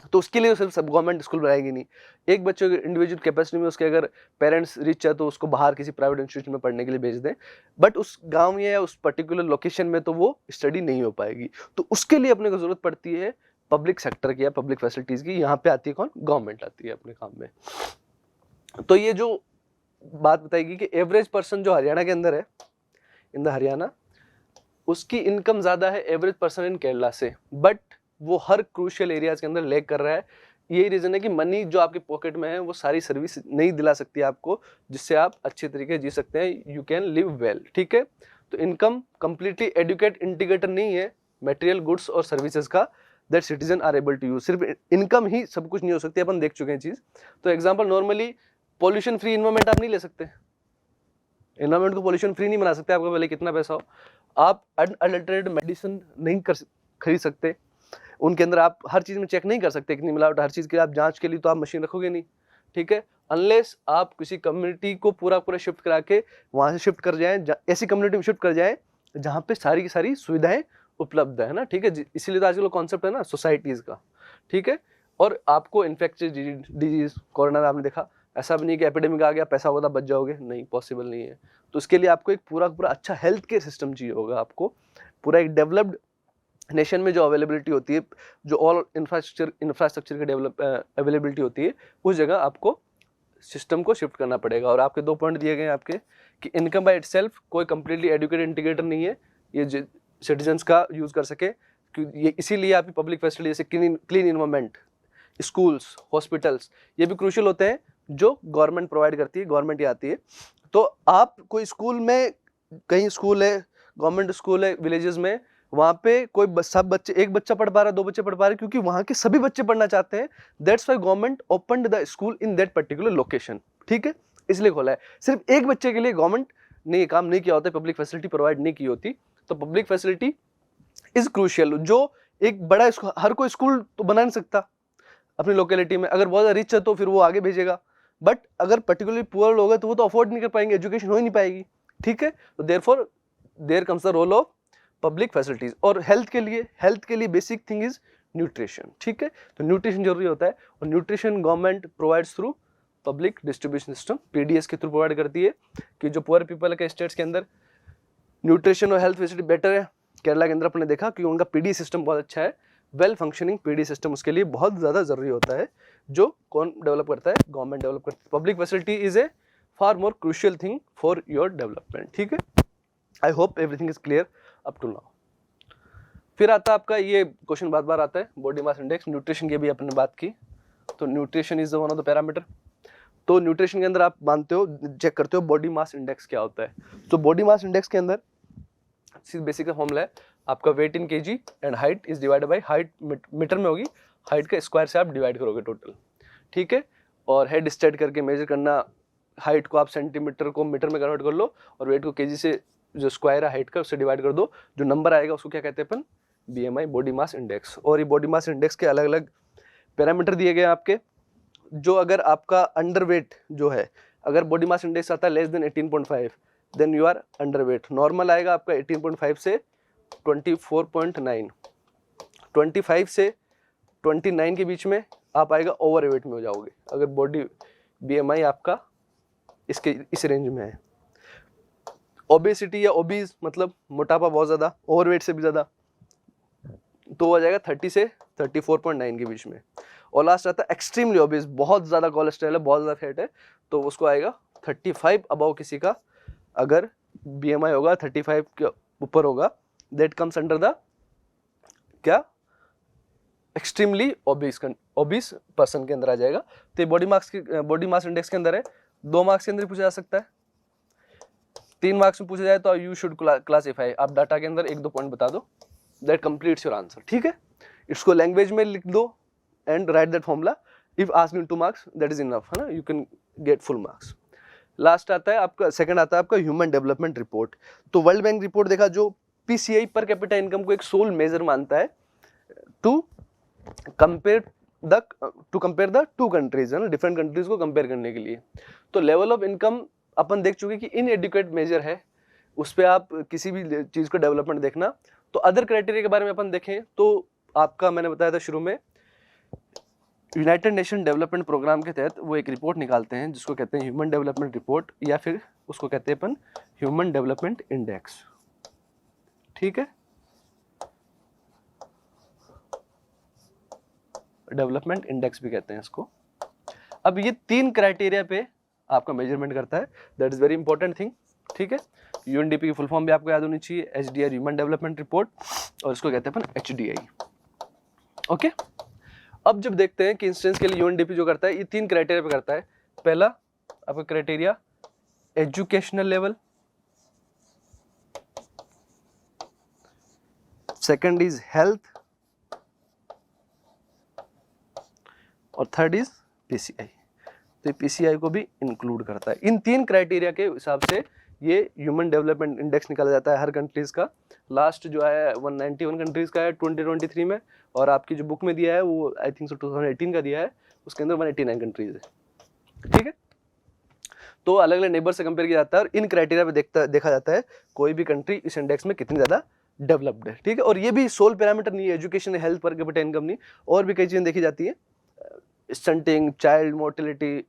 तो उसके लिए सिर्फ सब गवर्नमेंट स्कूल बनाएगी नहीं। एक बच्चे की इंडिविजुअल कैपेसिटी में उसके अगर पेरेंट्स रिच है तो उसको बाहर किसी प्राइवेट इंस्टीट्यूशन में पढ़ने के लिए भेज दें, बट उस गांव में या उस पर्टिकुलर लोकेशन में तो वो स्टडी नहीं हो पाएगी। तो उसके लिए अपने को जरूरत पड़ती है पब्लिक सेक्टर की या पब्लिक फैसिलिटीज की। यहाँ पे आती है कौन, गवर्नमेंट आती है अपने काम में। तो ये जो बात बताएगी कि एवरेज पर्सन जो हरियाणा के अंदर है, इन द हरियाणा, उसकी इनकम ज्यादा है एवरेज पर्सन इन केरला से, बट वो हर क्रूशियल एरियाज के अंदर लैग कर रहा है। यही रीजन है कि मनी जो आपके पॉकेट में है वो सारी सर्विस नहीं दिला सकती आपको जिससे आप अच्छे तरीके जी सकते हैं, यू कैन लिव वेल। ठीक है, तो इनकम कंप्लीटली एडुकेट इंटीग्रेटर नहीं है मटेरियल गुड्स और सर्विसेज का that citizen are able to use. सिर्फ इनकम ही सब कुछ नहीं हो सकती, अपन देख चुके हैं चीज। तो example, normally pollution free environment आप नहीं ले सकते, इन्वायरमेंट को पॉल्यूशन फ्री नहीं बना सकते, आपको पहले कितना पैसा हो। आप अनअडल्टरेटेड मेडिसिन नहीं खरीद सकते, उनके अंदर आप हर चीज में चेक नहीं कर सकते कितनी मिलावट, हर चीज की आप जांच के लिए तो आप मशीन रखोगे नहीं। ठीक है, अनलेस आप किसी कम्युनिटी को पूरा शिफ्ट करा के वहां से शिफ्ट कर जाएं, ऐसी कम्युनिटी में शिफ्ट कर जाएं जहां पे सारी की सारी सुविधाएं उपलब्ध है ना। ठीक है, इसीलिए तो आजकल कॉन्सेप्ट है ना सोसाइटीज का। ठीक है, और आपको इन्फेक्शियस डिजीज कोरोना में आपने देखा, ऐसा भी नहीं कि एपिडेमिक आ गया पैसा होगा बच जाओगे, नहीं, पॉसिबल नहीं है। तो उसके लिए आपको एक पूरा अच्छा हेल्थ केयर सिस्टम चाहिए होगा, आपको पूरा एक डेवलप्ड नेशन में जो अवेलेबिलिटी होती है, जो ऑल इंफ्रास्ट्रक्चर की अवेलेबिलिटी होती है, उस जगह आपको सिस्टम को शिफ्ट करना पड़ेगा। और आपके 2 पॉइंट दिए गए हैं आपके कि इनकम बाय इटसेल्फ कोई कंप्लीटली एडुकेटेड इंटीग्रेटर नहीं है, ये सिटीजन्स का यूज कर सके, ये इसीलिए आपकी पब्लिक फैसिलिटी जैसे क्लीन इन्वायरमेंट, स्कूल्स, हॉस्पिटल्स, ये भी क्रूशियल होते हैं जो गवर्नमेंट प्रोवाइड करती है, गवर्नमेंट ही आती है। तो आप कोई स्कूल में, कहीं स्कूल है, गवर्नमेंट स्कूल है विलेजेस में, वहां पे कोई सब बच्चे, एक बच्चा पढ़ पा रहा है, 2 बच्चे पढ़ पा रहे हैं, क्योंकि वहां के सभी बच्चे पढ़ना चाहते हैं। That's why government opened the school in that particular location. ठीक है, इसलिए खोला है। सिर्फ एक बच्चे के लिए गवर्नमेंट ने ये काम नहीं किया होता, पब्लिक फैसिलिटी प्रोवाइड नहीं की होती। तो पब्लिक फैसिलिटी इज क्रूशियल। जो एक बड़ा हर कोई स्कूल तो बना नहीं सकता अपनी लोकेलिटी में, अगर बहुत रिच है तो फिर वो आगे भेजेगा, बट अगर पर्टिकुलरली पुअर लोग हैं तो वो तो अफोर्ड नहीं कर पाएंगे, एजुकेशन हो ही नहीं पाएगी, ठीक है। तो therefore there comes the role of public facilities. और हेल्थ के लिए बेसिक थिंग इज न्यूट्रिशन, ठीक है। तो न्यूट्रिशन जरूरी होता है, और nutrition government provides through public distribution system, PDS के थ्रू प्रोवाइड करती है कि जो पुअर पीपल के स्टेट्स के अंदर न्यूट्रिशन और हेल्थ फैसिलिटी बेटर है। केरला के अंदर अपने देखा कि उनका पीडी सिस्टम बहुत अच्छा है, वेल फंक्शनिंग पीडी सिस्टम उसके लिए बहुत ज़्यादा जरूरी होता है, जो कौन डेवलप करता है, गवर्नमेंट डेवलप करती है। Public facility is a far more crucial thing for your development, ठीक है। I hope everything is clear up to now. फिर आता है आपका ये क्वेश्चन बार बार आता है, बॉडी मास इंडेक्स। न्यूट्रिशन की भी अपने बात की, तो nutrition is one of the parameter. तो न्यूट्रिशन के अंदर आप मानते हो, चेक करते हो बॉडी मास इंडेक्स क्या होता है। तो बॉडी मास इंडेक्स के अंदर बेसिक फॉर्मूला है आपका weight in kg and height is divided by height, metre में होगी, हाइट का स्क्वायर से आप डिवाइड करोगे टोटल, ठीक है। और हेड स्टेट करके मेजर करना, हाइट को आप सेंटीमीटर को मीटर में कन्वर्ट कर लो, और वेट को केजी से जो स्क्वायर है हाइट का उससे डिवाइड कर दो, जो नंबर आएगा उसको क्या कहते हैं अपन, बीएमआई, बॉडी मास इंडेक्स। और ये बॉडी मास इंडेक्स के अलग अलग पैरामीटर दिए गए हैं आपके, जो अगर आपका अंडर वेट जो है, अगर बॉडी मास इंडेक्स आता है less than 18.5 then you are underweight. Normal आएगा आपका 18.5 से 24.9, 25 से 29 के बीच में आप आएगा ओवर वेट में हो जाओगे, अगर बॉडी बीएमआई आपका इस रेंज में है। ओबेसिटी या ओबीज मतलब मोटापा बहुत ज़्यादा, ओवरवेट से भी ज़्यादा, तो हो जाएगा 30 से 34.9 के बीच में। और लास्ट आता है एक्सट्रीमली ओबीज, बहुत ज़्यादा कोलेस्ट्रॉल है, बहुत ज़्यादा फैट है, तो उसको आएगा 35 अबव किसी का अगर बीएमआई होगा 35 के ऊपर होगा, दैट कम्स अंडर द क्या, एक्सट्रीमली ओबीस पर्सन के अंदर आ जाएगा। तो बॉडी मास इंडेक्स के अंदर है, 2 मार्क्स के अंदर पूछा जा सकता है, 3 मार्क्स में पूछा जाए तो यू शुड क्लासीफाई, आप डाटा के अंदर 1-2 पॉइंट बता दो, दैट कंप्लीट्स योर आंसर, ठीक है। इसको लैंग्वेज में लिख दो and right that formula, if asked in 2 marks that is enough, है ना, you can get full marks. Last आता है आपका, सेकंड आता है आपका ह्यूमन डेवलपमेंट रिपोर्ट। तो वर्ल्ड बैंक रिपोर्ट देखा, जो पीसीआई पर कैपिटा इनकम को एक सोल मेजर मानता है टू कंपेयर द 2 कंट्रीज, है ना, डिफरेंट कंट्रीज को कंपेयर करने के लिए। तो लेवल ऑफ इनकम अपन देख चुके कि इनएडुकेट मेजर है, उस पर आप किसी भी चीज को डेवलपमेंट देखना। तो अदर क्राइटेरिया के बारे में अपन देखें तो आपका मैंने बताया था शुरू में, यूनाइटेड नेशन डेवलपमेंट प्रोग्राम के तहत वो एक रिपोर्ट निकालते हैं जिसको कहते हैं ह्यूमन डेवलपमेंट रिपोर्ट, या फिर उसको कहते हैं अपन ह्यूमन डेवलपमेंट इंडेक्स, ठीक है, डेवलपमेंट इंडेक्स भी कहते हैं इसको। अब ये 3 क्राइटेरिया पे आपका मेजरमेंट करता है, that is very important thing, ठीक है। यूएनडीपी की फुल फॉर्म भी आपको याद होनी चाहिए, एचडीआर ह्यूमन डेवलपमेंट रिपोर्ट, और इसको कहते हैं अपन एचडीआई, ओके। अब जब देखते हैं कि इंस्टेंस के लिए यूएनडीपी जो करता है ये 3 क्राइटेरिया पे करता है। पहला आपका criteria educational level, second is health, और थर्ड इज पीसीआई। तो पीसीआई को भी इंक्लूड करता है। इन 3 क्राइटेरिया के हिसाब से ये ह्यूमन डेवलपमेंट इंडेक्स निकाला जाता है हर कंट्रीज का। लास्ट जो है 191 कंट्रीज का है 2023 में, और आपकी जो बुक में दिया है वो आई थिंक 2018 का दिया है, उसके अंदर 189 कंट्रीज है, ठीक है। तो अलग अलग नेबर से कंपेयर किया जाता है, और इन क्राइटेरिया पे देखा जाता है कोई भी कंट्री इस इंडेक्स में कितनी ज्यादा डेवलप्ड है, ठीक है। और ये भी सोल पैरामीटर नहीं है, एजुकेशन, हेल्थ, पर कैपिटा इनकम नहीं, और भी कई चीजें देखी जाती है, स्टंटिंग, चाइल्ड मोर्टेलिटी,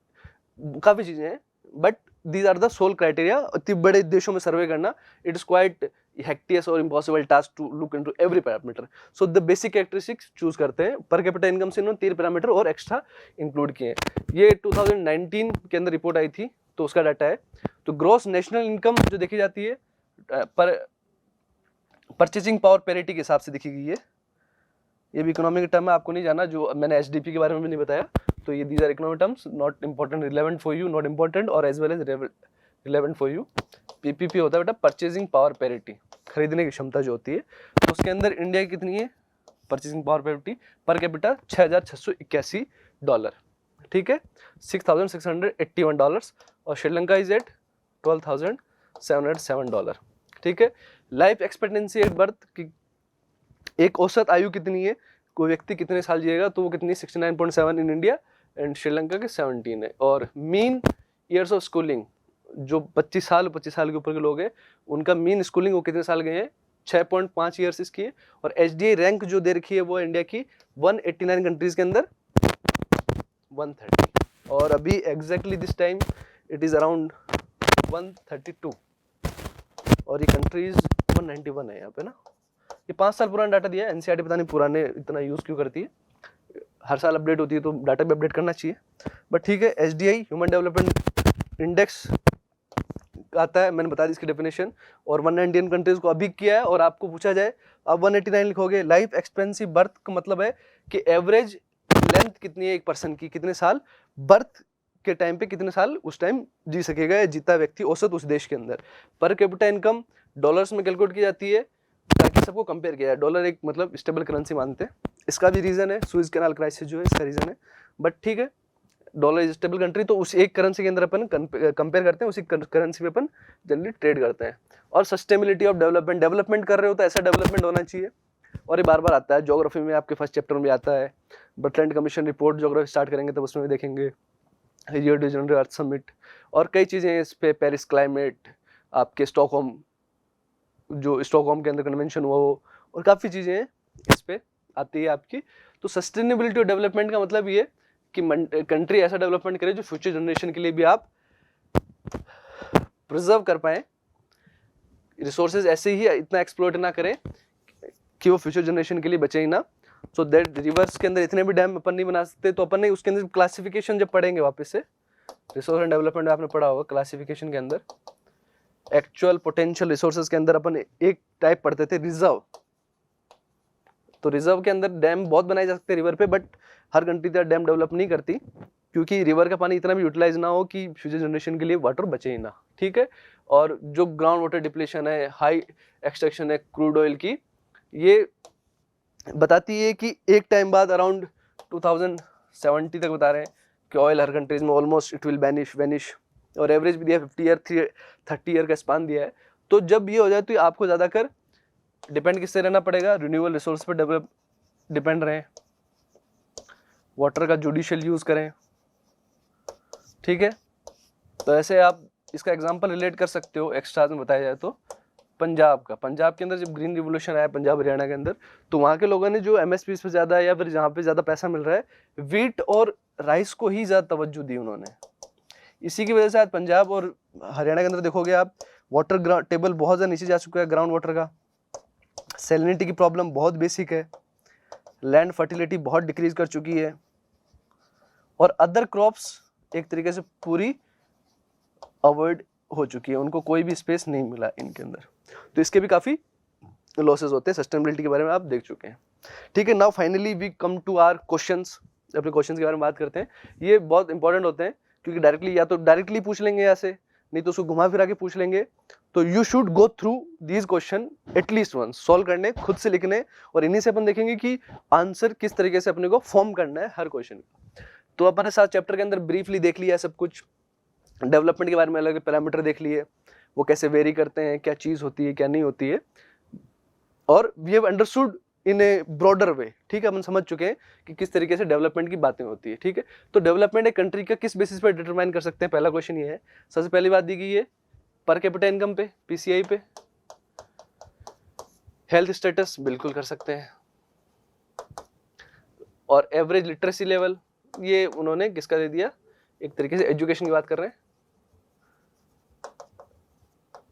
काफी चीजें हैं, but these are the sole criteria. इतने बड़े देशों में सर्वे करना इट इज क्वाइट हेक्टियस और impossible task to look into every parameter. So the basic characteristics choose करते हैं, पर कैपिटा इनकम से इन्होंने 3 पैरामीटर और एक्स्ट्रा इंक्लूड किए हैं। ये 2019 के अंदर रिपोर्ट आई थी, तो उसका डाटा है। तो ग्रॉस नेशनल इनकम जो देखी जाती है पर परचेसिंग पावर पैरिटी के हिसाब से देखी गई है। ये भी इकोनॉमिक टर्म है, आपको नहीं जाना, जो मैंने एचडीपी के बारे में भी नहीं बताया। तो ये these are economic terms, not important, relevant for you, not important, और as well as relevant for you. PPP होता है बेटा परचेसिंग पावर पैरिटी, खरीदने की क्षमता जो होती है। तो उसके अंदर इंडिया की कितनी है purchasing power parity per capita $6,681, ठीक है, $6,681 और श्रीलंका इज एट $12,707। ठीक है, लाइफ एक्सपेक्टेंसी एट बर्थ की एक औसत आयु कितनी है, कोई व्यक्ति कितने साल जिएगा, तो वो कितनी 69.7 इन इंडिया एंड श्रीलंका के 17 है। और मीन ईयर्स ऑफ स्कूलिंग, जो 25 साल के ऊपर के लोग हैं उनका मीन स्कूलिंग वो कितने साल गए हैं, 6.5 ईयर्स इसकी है। और HDI रैंक जो दे रखी है वो इंडिया की 189 कंट्रीज के अंदर 130, और अभी exactly this time it is around 132 और ये कंट्रीज 191 है यहाँ पे ना। ये 5 साल पुराना डाटा दिया है, NCERT पता नहीं पुराने इतना यूज क्यों करती है, हर साल अपडेट होती है तो डाटा भी अपडेट करना चाहिए, बट ठीक है। HDI ह्यूमन डेवलपमेंट इंडेक्स आता है, मैंने बता दी इसकी डेफिनेशन, और 191 कंट्रीज को अभी किया है। और आपको पूछा जाए आप 189 लिखोगे, लाइफ एक्सपेक्टेंसी बर्थ का मतलब है कि एवरेज लेंथ कितनी है एक पर्सन की, कितने साल बर्थ के टाइम पे कितने साल उस टाइम जी सकेगा या जीता व्यक्ति औसत उस देश के अंदर। पर कैपिटा इनकम डॉलर्स में कैलकुलेट की जाती है ताकि सबको कंपेयर किया जाए, डॉलर एक मतलब स्टेबल करेंसी मानते हैं, इसका भी रीजन है सुएज कैनाल क्राइसिस जो है इसका रीजन है, बट ठीक है डॉलर इज स्टेबल कंट्री, तो उस एक करेंसी के अंदर अपन कंपेयर करते हैं, उसी करेंसी पे अपन जनरली ट्रेड करते हैं। और सस्टेनेबिलिटी ऑफ डेवलपमेंट कर रहे हो तो ऐसा डेवलपमेंट होना चाहिए, और ये बार बार आता है ज्योग्राफी में, आपके फर्स्ट चैप्टर में आता है, Butland commission report geography start करेंगे तब उसमें भी देखेंगे, रियो डी जेनेरो अर्थ समिट और कई चीज़ें इस पे, पेरिस क्लाइमेट, आपके स्टॉकहोम जो स्टॉकहोम के अंदर कन्वेंशन हुआ वो, और काफ़ी चीज़ें हैं इस पे आती है आपकी। तो सस्टेनेबिलिटी ऑफ डेवलपमेंट का मतलब ये कि कंट्री ऐसा डेवलपमेंट करे जो फ्यूचर जनरेशन के लिए भी आप प्रिजर्व कर पाए, रिसोर्सेज ऐसे ही इतना एक्सप्लोइट ना करें कि वो फ्यूचर जनरेशन के लिए बचे ही ना। सो दैट रिवर्स के अंदर इतने भी डैम अपन नहीं बना सकते, तो अपन ने उसके अंदर क्लासिफिकेशन जब पढ़ेंगे वापस से, रिसोर्स एंड डेवलपमेंट आपने पढ़ा होगा क्लासिफिकेशन के अंदर, एक्चुअल पोटेंशियल रिसोर्सेज के अंदर अपन एक टाइप पढ़ते थे रिजर्व। तो रिजर्व के अंदर डैम बहुत बनाए जा सकते हैं रिवर पे, बट हर कंट्री तो डैम डेवलप नहीं करती क्योंकि रिवर का पानी इतना भी यूटिलाइज ना हो कि फ्यूचर जनरेशन के लिए वाटर बचे ही ना। ठीक है, और जो ग्राउंड वाटर डिप्लेशन है, हाई एक्सट्रैक्शन है क्रूड ऑयल की, ये बताती है कि एक टाइम बाद अराउंड 2070 तक बता रहे हैं कि ऑयल हर कंट्रीज में ऑलमोस्ट इट विल वैनिश, और एवरेज भी दिया 50 ईयर 30 ईयर का स्पान दिया है। तो जब ये हो जाए तो आपको ज़्यादातर डिपेंड किससे रहना पड़ेगा, रिन्यूएबल रिसोर्स पर डिपेंड रहें, वाटर का जुडिशियल यूज़ करें। ठीक है, तो ऐसे आप इसका एग्जांपल रिलेट कर सकते हो एक्स्ट्रा में बताया जाए तो पंजाब के अंदर जब ग्रीन रिवोल्यूशन आया पंजाब हरियाणा के अंदर, तो वहाँ के लोगों ने जो MSP पे ज़्यादा या फिर जहाँ पे ज़्यादा पैसा मिल रहा है, वीट और राइस को ही ज़्यादा तवज्जो दी उन्होंने। इसी की वजह से आज पंजाब और हरियाणा के अंदर देखोगे आप, वाटर टेबल बहुत ज़्यादा नीचे जा चुका है, ग्राउंड वाटर का, सैलिनिटी की प्रॉब्लम बहुत बेसिक है, लैंड फर्टिलिटी बहुत डिक्रीज कर चुकी है, और अदर क्रॉप्स एक तरीके से पूरी अवॉइड हो चुकी है, उनको कोई भी स्पेस नहीं मिला इनके अंदर, तो इसके भी काफ़ी लॉसेस होते हैं। सस्टेनेबिलिटी के बारे में आप देख चुके हैं। ठीक है, now finally we come to our questions, अपने क्वेश्चंस के बारे में बात करते हैं। ये बहुत इंपॉर्टेंट होते हैं क्योंकि डायरेक्टली या तो डायरेक्टली पूछ लेंगे यहाँ से, नहीं तो उसको घुमा फिरा के पूछ लेंगे, तो you should go through these question at least once, solve करने, खुद से लिखने, और इन्हीं से अपन देखेंगे कि आंसर किस तरीके से अपने को फॉर्म करना है हर क्वेश्चन का। तो अपन ने 7 चैप्टर के अंदर ब्रीफली देख लिया सब कुछ, डेवलपमेंट के बारे में अलग पैरामीटर देख लिए, वो कैसे वेरी करते हैं, क्या चीज़ होती है क्या नहीं होती है, और we have understood in a broader way. ठीक है, अपन समझ चुके हैं कि किस तरीके से डेवलपमेंट की बातें होती है। ठीक है, तो डेवलपमेंट एक कंट्री का किस बेसिस पे डिटरमाइन कर सकते हैं, पहला क्वेश्चन ये है। सबसे पहली बात दी गई है पर कैपिटा इनकम पे, PCI पे। हेल्थ स्टेटस बिल्कुल कर सकते हैं, और एवरेज लिटरेसी लेवल ये उन्होंने किसका दे दिया, एक तरीके से एजुकेशन की बात कर रहे हैं,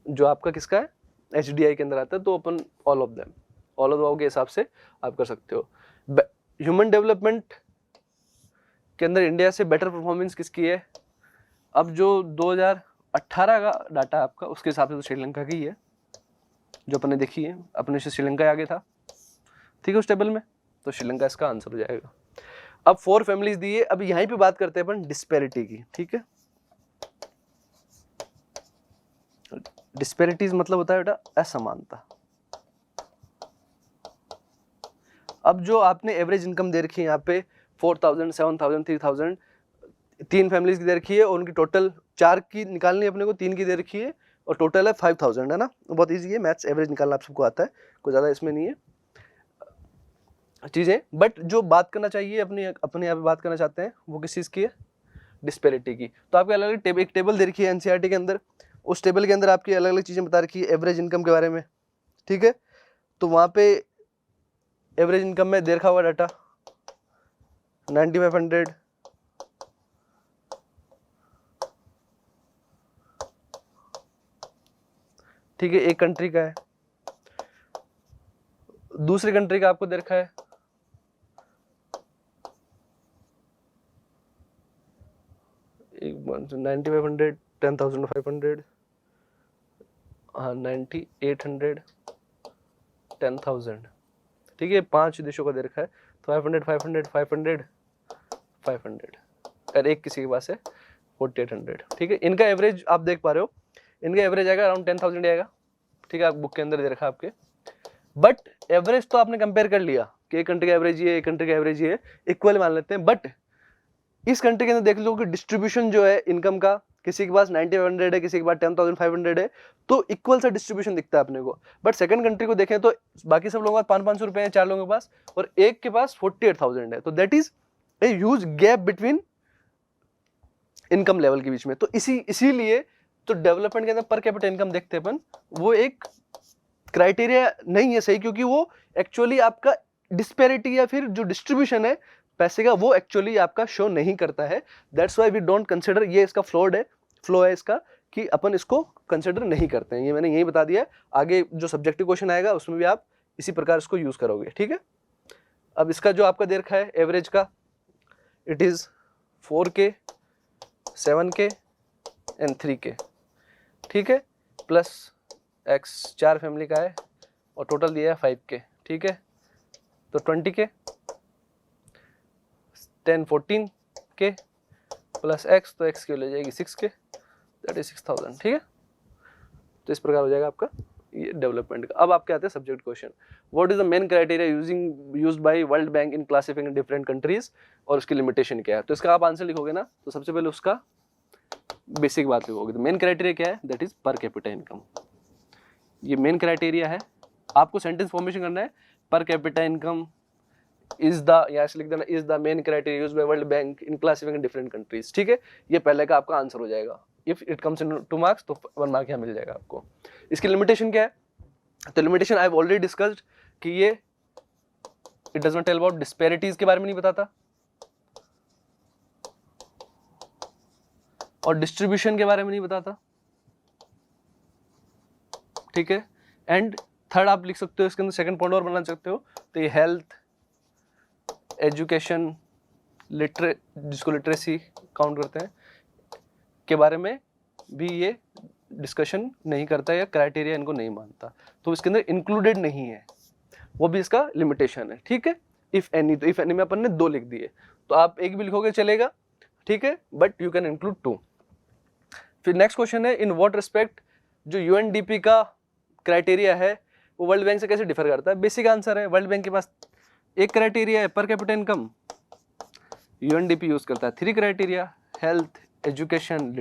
जो आपका किसका है HDI के अंदर आता है, तो अपन ऑल ऑफ देम के हिसाब से आप कर सकते हो। ह्यूमन डेवलपमेंट के अंदर इंडिया से बेटर परफॉर्मेंस किसकी है, अब जो 2018 का डाटा आपका उसके हिसाब से तो श्रीलंका की है, जो अपन ने देखी है, अपने से श्रीलंका आगे था। ठीक है, उस टेबल में, तो श्रीलंका इसका आंसर हो जाएगा। अब 4 फैमिलीज दी है, अब यहीं पे बात करते हैं अपन डिस्पैरिटी की। ठीक है, डिस्पैरिटीज मतलब होता है बेटा असमानता। अब जो आपने एवरेज इनकम दे रखी है यहाँ पे 4,000, 7,000, 3,000, 3 फैमिलीज की दे रखी है और उनकी टोटल 4 की निकालनी है अपने को, 3 की दे रखी है और टोटल है 5000, है ना। बहुत इजी है मैथ्स, एवरेज निकालना आप सबको आता है, कोई ज़्यादा इसमें नहीं है चीज़ें। बट जो बात करना चाहिए अपने यहाँ पे बात करना चाहते हैं वो किस चीज़ की है, डिस्पेरिटी की। तो आपके अलग अलग एक टेबल दे रखी है एनसीईआरटी के अंदर, उस टेबल के अंदर आपकी अलग अलग चीज़ें बता रखी है एवरेज इनकम के बारे में, ठीक है। तो वहाँ पे एवरेज इनकम में दे रखा हुआ डाटा 9500, ठीक है, एक कंट्री का है। दूसरी कंट्री का आपको दे रखा है 9500, 10500, हाँ 9800, 10,000, ठीक है। 5 देशों का दे रखा है, तो 500, 500, 500, 500 और एक किसी के पास है 4800, ठीक है। इनका एवरेज आप देख पा रहे हो, इनका एवरेज आएगा अराउंड 10,000 आएगा, ठीक है। आप बुक के अंदर दे रखा है आपके। बट एवरेज तो आपने कंपेयर कर लिया कि एक कंट्री का एवरेज ये, एक कंट्री का एवरेज ये, इक्वल मान लेते हैं। बट इस कंट्री के अंदर देख लो कि डिस्ट्रीब्यूशन जो है इनकम का, किसी के पास 9500 है, किसी के पास 10,500 है, तो इक्वल सा डिस्ट्रीब्यूशन दिखता है अपने को। बट सेकंड कंट्री को देखें तो बाकी सब लोगों के पास 500 रुपए हैं, 4 लोगों के पास, और एक के पास 48,000 है। तो that is a huge gap between income level के बीच में। तो इसीलिए तो डेवलपमेंट के अंदर पर कैपिटा इनकम देखते हैं अपन, वो एक क्राइटेरिया नहीं है सही, क्योंकि वो एक्चुअली आपका डिस्पैरिटी या फिर जो डिस्ट्रीब्यूशन है पैसे का, वो एक्चुअली आपका शो नहीं करता है। That's why we don't consider, ये इसका फ्लो है इसका, कि अपन इसको कंसिडर नहीं करते हैं। ये मैंने यही बता दिया है, आगे जो सब्जेक्टिव क्वेश्चन आएगा उसमें भी आप इसी प्रकार इसको यूज करोगे, ठीक है। अब इसका जो आपका दे रखा है एवरेज का, it is 4K, 7K and 3K, ठीक है, प्लस x 4 फैमिली का है और टोटल दिया है 5K, ठीक है। तो 20K, 10, 14K प्लस x, तो x की ले जाएगी 6K, दैट इज 6,000, ठीक है। तो इस प्रकार हो जाएगा आपका ये डेवलपमेंट का। अब आपके आते हैं subject question, what is the main criteria used by world bank in classifying different countries, और उसकी लिमिटेशन क्या है। तो इसका आप आंसर लिखोगे ना, तो सबसे पहले उसका बेसिक बात लिखोगे। तो मेन क्राइटेरिया क्या है, that is per capita income. ये मेन क्राइटेरिया है, आपको सेंटेंस फॉर्मेशन करना है, पर कैपिटा इनकम इज द, यहाँ से लिख देना, is the main criteria used by world bank in classifying different countries, ठीक है। ये पहले का आपका आंसर हो जाएगा। If it comes in 2 marks तो 1 मार्क यहाँ मिल जाएगा आपको। इसकी लिमिटेशन क्या है, तो limitation I have already discussed कि ये it does not tell about disparities के बारे में नहीं बताता, और डिस्ट्रीब्यूशन के बारे में नहीं बताता, ठीक है। एंड थर्ड आप लिख सकते हो इसके अंदर, सेकंड पॉइंट और बना सकते हो, तो ये हेल्थ, एजुकेशन, जिसको लिटरेसी काउंट करते हैं, के बारे में भी ये डिस्कशन नहीं करता या क्राइटेरिया इनको नहीं मानता, तो इसके अंदर इंक्लूडेड नहीं है, वो भी इसका लिमिटेशन है, ठीक है। इफ एनी, तो इफ एनी में अपन ने 2 लिख दिए, तो आप एक भी लिखोगे चलेगा, ठीक है, बट यू कैन इंक्लूड 2। फिर नेक्स्ट क्वेश्चन है, इन व्हाट रिस्पेक्ट जो यूएनडीपी का क्राइटेरिया है वो वर्ल्ड बैंक से कैसे डिफर करता है। बेसिक आंसर है, वर्ल्ड बैंक के पास एक क्राइटेरिया है पर कैपिटा इनकम, यूएनडीपी यूज करता है 3 क्राइटेरिया, हेल्थ, एजुकेशन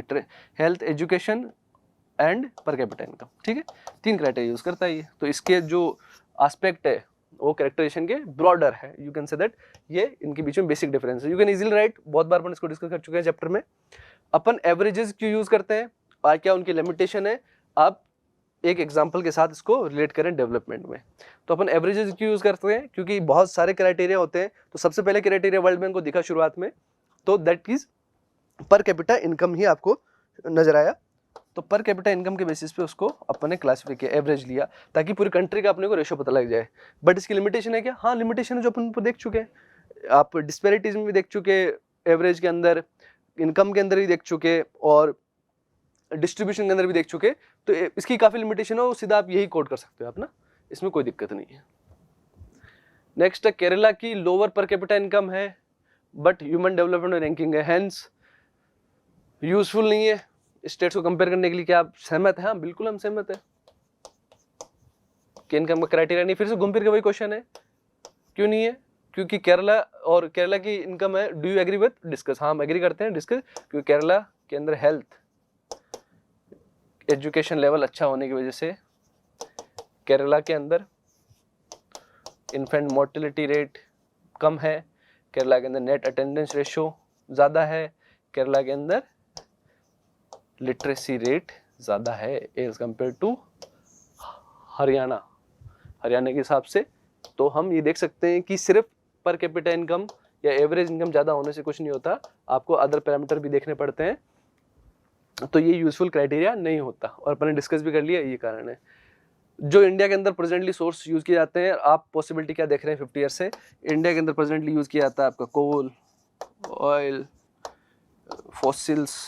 एंड पर कैपिटा इनकम, ठीक है। 3 क्राइटेरिया यूज करता है ये। तो इसके जो एस्पेक्ट है वो कैरेक्टराइजेशन के ब्रॉडर है, यू कैन से दैट ये इनके बीच में बेसिक डिफरेंस है। यू कैन इजीली राइट, बहुत बार अपन इसको डिस्कस कर चुके हैं चैप्टर में। अपन एवरेजेस क्यों यूज करते हैं और क्या उनकी लिमिटेशन है, आप एक एग्जांपल के साथ इसको रिलेट करें डेवलपमेंट में। तो अपन एवरेजेस क्यों यूज करते हैं, क्योंकि बहुत सारे क्राइटेरिया होते हैं। तो सबसे पहले क्राइटेरिया वर्ल्ड बैंक को दिखा शुरुआत में, तो that is per capita income ही आपको नजर आया। तो पर कैपिटा इनकम के बेसिस पे उसको अपन ने क्लासिफाई किया, एवरेज लिया, ताकि पूरी कंट्री का अपने को रेशो पता लग जाए। बट इसकी लिमिटेशन है क्या, हाँ लिमिटेशन है जो अपन देख चुके हैं, आप डिस्पैरिटीज में भी देख चुके, एवरेज के अंदर, इनकम के अंदर भी देख चुके, और डिस्ट्रीब्यूशन के अंदर भी देख चुके। तो इसकी काफी लिमिटेशन हो, सीधा आप यही कोड कर सकते हो आप ना, इसमें कोई दिक्कत नहीं है। नेक्स्ट है, केरला की लोअर पर कैपिटा इनकम है बट ह्यूमन डेवलपमेंट रैंकिंग है, हेंस यूजफुल नहीं है स्टेट्स को कंपेयर करने के लिए। क्या आप सहमत हैं? हाँ बिल्कुल हम सहमत है कि इनकम का क्राइटेरिया नहीं। फिर से घूम फिर के वही क्वेश्चन है, क्यों नहीं है, क्योंकि केरला और केरला की इनकम है, do you agree with, discuss, हाँ हम एग्री करते हैं, डिस्कस, क्योंकि केरला के अंदर हेल्थ एजुकेशन लेवल अच्छा होने की वजह से केरला के अंदर इन्फेंट मोर्टेलिटी रेट कम है, केरला के अंदर नेट अटेंडेंस रेशियो ज़्यादा है, केरला के अंदर लिटरेसी रेट ज़्यादा है एज कम्पेयर टू हरियाणा के हिसाब से। तो हम ये देख सकते हैं कि सिर्फ पर कैपिटा इनकम या एवरेज इनकम ज़्यादा होने से कुछ नहीं होता, आपको अदर पैरामीटर भी देखने पड़ते हैं, तो ये यूजफुल क्राइटेरिया नहीं होता, और अपन ने डिस्कस भी कर लिया, ये कारण है। जो इंडिया के अंदर प्रेजेंटली सोर्स यूज किए जाते हैं, आप पॉसिबिलिटी क्या देख रहे हैं 50 ईयर से, इंडिया के अंदर प्रेजेंटली यूज किया जाता है आपका कोल, ऑयल, फॉसिल्स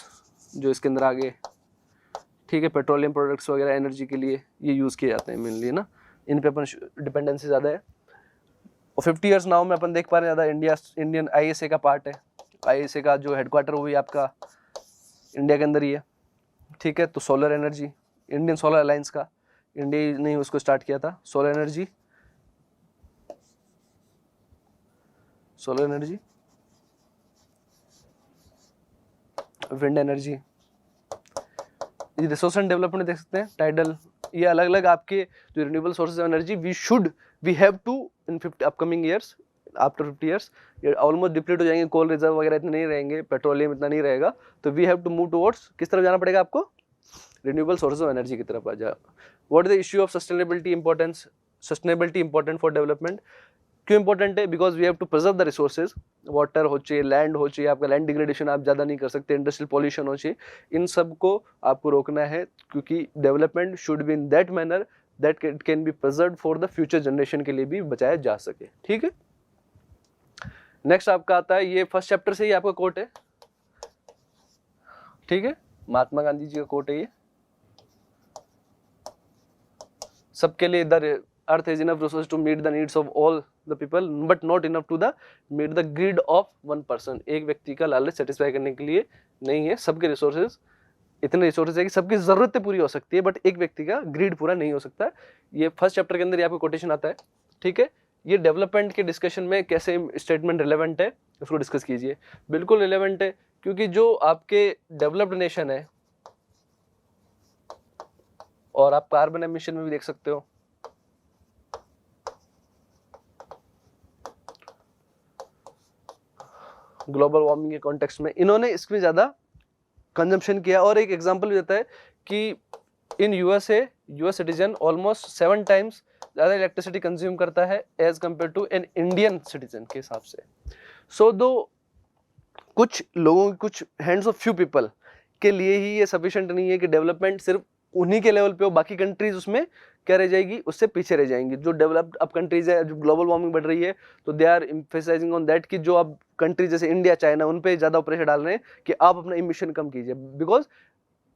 जो इसके अंदर आगे, ठीक है, पेट्रोलियम प्रोडक्ट्स वगैरह एनर्जी के लिए ये यूज़ किए जाते हैं मेनली ना, इन पे अपन डिपेंडेंसी ज़्यादा है। और 50 ईयर्स नाउ में अपन देख पा रहे हैं ज़्यादा इंडियन ISA का पार्ट है, ISA का जो हेडक्वार्टर वो भी आपका इंडिया के अंदर ही है, ठीक है। तो solar energy, Indian solar alliance का इंडिया ने उसको स्टार्ट किया था, सोलर एनर्जी, विंड एनर्जी, ये रिसोर्स एंड डेवलपमेंट देख सकते हैं, टाइडल, ये अलग अलग आपके जो renewable sources of energy we have to in 50 upcoming years, after 50 years ये ऑलमोस्ट डिप्लीट हो जाएंगे, कोल रिजर्व वगैरह इतने नहीं रहेंगे, पेट्रोलियम इतना नहीं रहेगा, तो we have to move towards किस तरफ जाना पड़ेगा आपको, रिन्यूएबल सोर्सेज ऑफ एनर्जी की तरफ आ जाए। What is the issue of sustainability importance, sustainability important for development, क्यों इंपॉर्टेंट है, because we have to preserve the resources, water हो चाहिए, लैंड हो चाहिए, आपका लैंड डिग्रेडेशन आप ज़्यादा नहीं कर सकते, इंडस्ट्रियल पॉल्यूशन हो चाहिए, इन सब को आपको रोकना है, क्योंकि development should be in that manner that it can be preserve for the future generation के लिए भी बचाया जा सके, ठीक है। नेक्स्ट आपका आता है, ये फर्स्ट चैप्टर से ही आपका कोट है, ठीक है, महात्मा गांधी जी का कोट है ये, सबके लिए the earth is enough resource to meet the needs of all the people but not enough to the meet the greed of one person, एक व्यक्ति का लालच सेटिस्फाई करने के लिए नहीं है, सबके रिसोर्सेज इतने रिसोर्सेज है कि सबकी जरूरतें पूरी हो सकती है, बट एक व्यक्ति का ग्रीड पूरा नहीं हो सकता। ये फर्स्ट चैप्टर के अंदर ये आपको कोटेशन आता है, ठीक है। ये डेवलपमेंट के डिस्कशन में कैसे स्टेटमेंट रिलेवेंट है उसको डिस्कस कीजिए, बिल्कुल रिलेवेंट है, क्योंकि जो आपके डेवलप्ड नेशन है, और आप कार्बन एमिशन में भी देख सकते हो, ग्लोबल वार्मिंग के कॉन्टेक्स्ट में इन्होंने इसमें ज्यादा कंजम्पशन किया, और एक एग्जांपल भी देता है कि in US citizen almost 7 times ज्यादा इलेक्ट्रिसिटी कंज्यूम करता है as compared to an Indian citizen के हिसाब से। सो दो कुछ लोगों, कुछ हैंड्स ऑफ फ्यू पीपल के लिए ही ये सफिशिएंट नहीं है कि डेवलपमेंट सिर्फ उन्हीं के लेवल पे हो, बाकी कंट्रीज उसमें क्या रह जाएगी, उससे पीछे रह जाएंगी। जो डेवलप्ड अब कंट्रीज है, जो ग्लोबल वार्मिंग बढ़ रही है, तो they are emphasizing on that कि जो अब कंट्रीज जैसे इंडिया, चाइना, उन पे ज्यादा प्रेशर डाल रहे हैं कि आप अपना इमिशन कम कीजिए, बिकॉज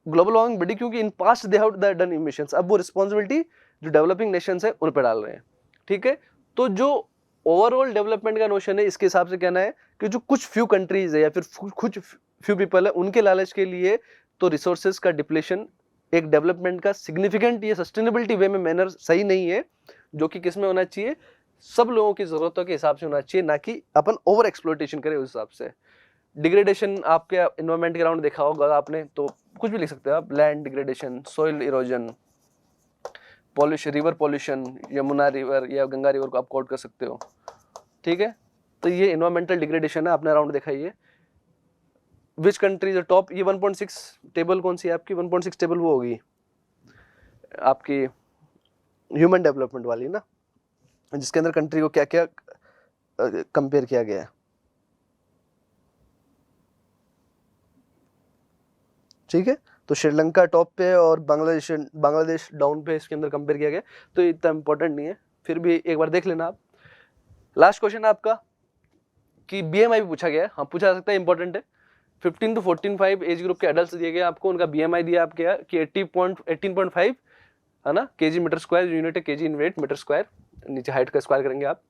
ग्लोबल वार्मिंग बढ़ी, क्योंकि in past they have done emissions, अब वो रिस्पॉन्सिबिलिटी जो डेवलपिंग नेशंस है उन पे डाल रहे हैं, ठीक है। तो जो ओवरऑल डेवलपमेंट का नोशन है, इसके हिसाब से कहना है कि जो कुछ फ्यू कंट्रीज है या फिर कुछ फ्यू पीपल है, उनके लालच के लिए तो रिसोर्सेज का डिप्लेशन एक डेवलपमेंट का सिग्निफिकेंट ये सस्टेनेबिलिटी वे में मैनर सही नहीं है, जो कि किस में होना चाहिए, सब लोगों की जरूरतों के हिसाब से होना चाहिए, ना कि अपन ओवर एक्सप्लॉइटेशन करें उस हिसाब से। डिग्रेडेशन आपके एनवायरमेंट के अराउंड देखा होगा आपने, तो कुछ भी लिख सकते हो आप, land degradation, soil erosion, pollution, river pollution, Yamuna river या गंगा रिवर को आप कोट कर सकते हो, ठीक है। तो ये एनवायरमेंटल डिग्रेडेशन है, आपने अराउंड देखा ये। विच कंट्री इज टॉप, ये 1.6 टेबल कौन सी है आपकी, 1.6 टेबल वो होगी आपकी ह्यूमन डेवलपमेंट वाली ना, जिसके अंदर कंट्री को क्या क्या कंपेयर किया गया है, ठीक है। तो श्रीलंका टॉप पे और बांग्लादेश डाउन पे इसके अंदर कंपेयर किया गया, तो इतना इंपॉर्टेंट नहीं है, फिर भी एक बार देख लेना आप। लास्ट क्वेश्चन है आपका कि BMI भी पूछा गया है, हाँ पूछा जा सकता है, इंपॉर्टेंट है। 15 to 14 एज ग्रुप के एडल्ट दिए गए आपको, उनका BMI दिया आप क्या कि 18.5 है ना, kg मीटर स्क्वायर, यूनिट है kg इन वेट मीटर स्क्वायर, नीचे हाइट का स्क्वायर करेंगे आप,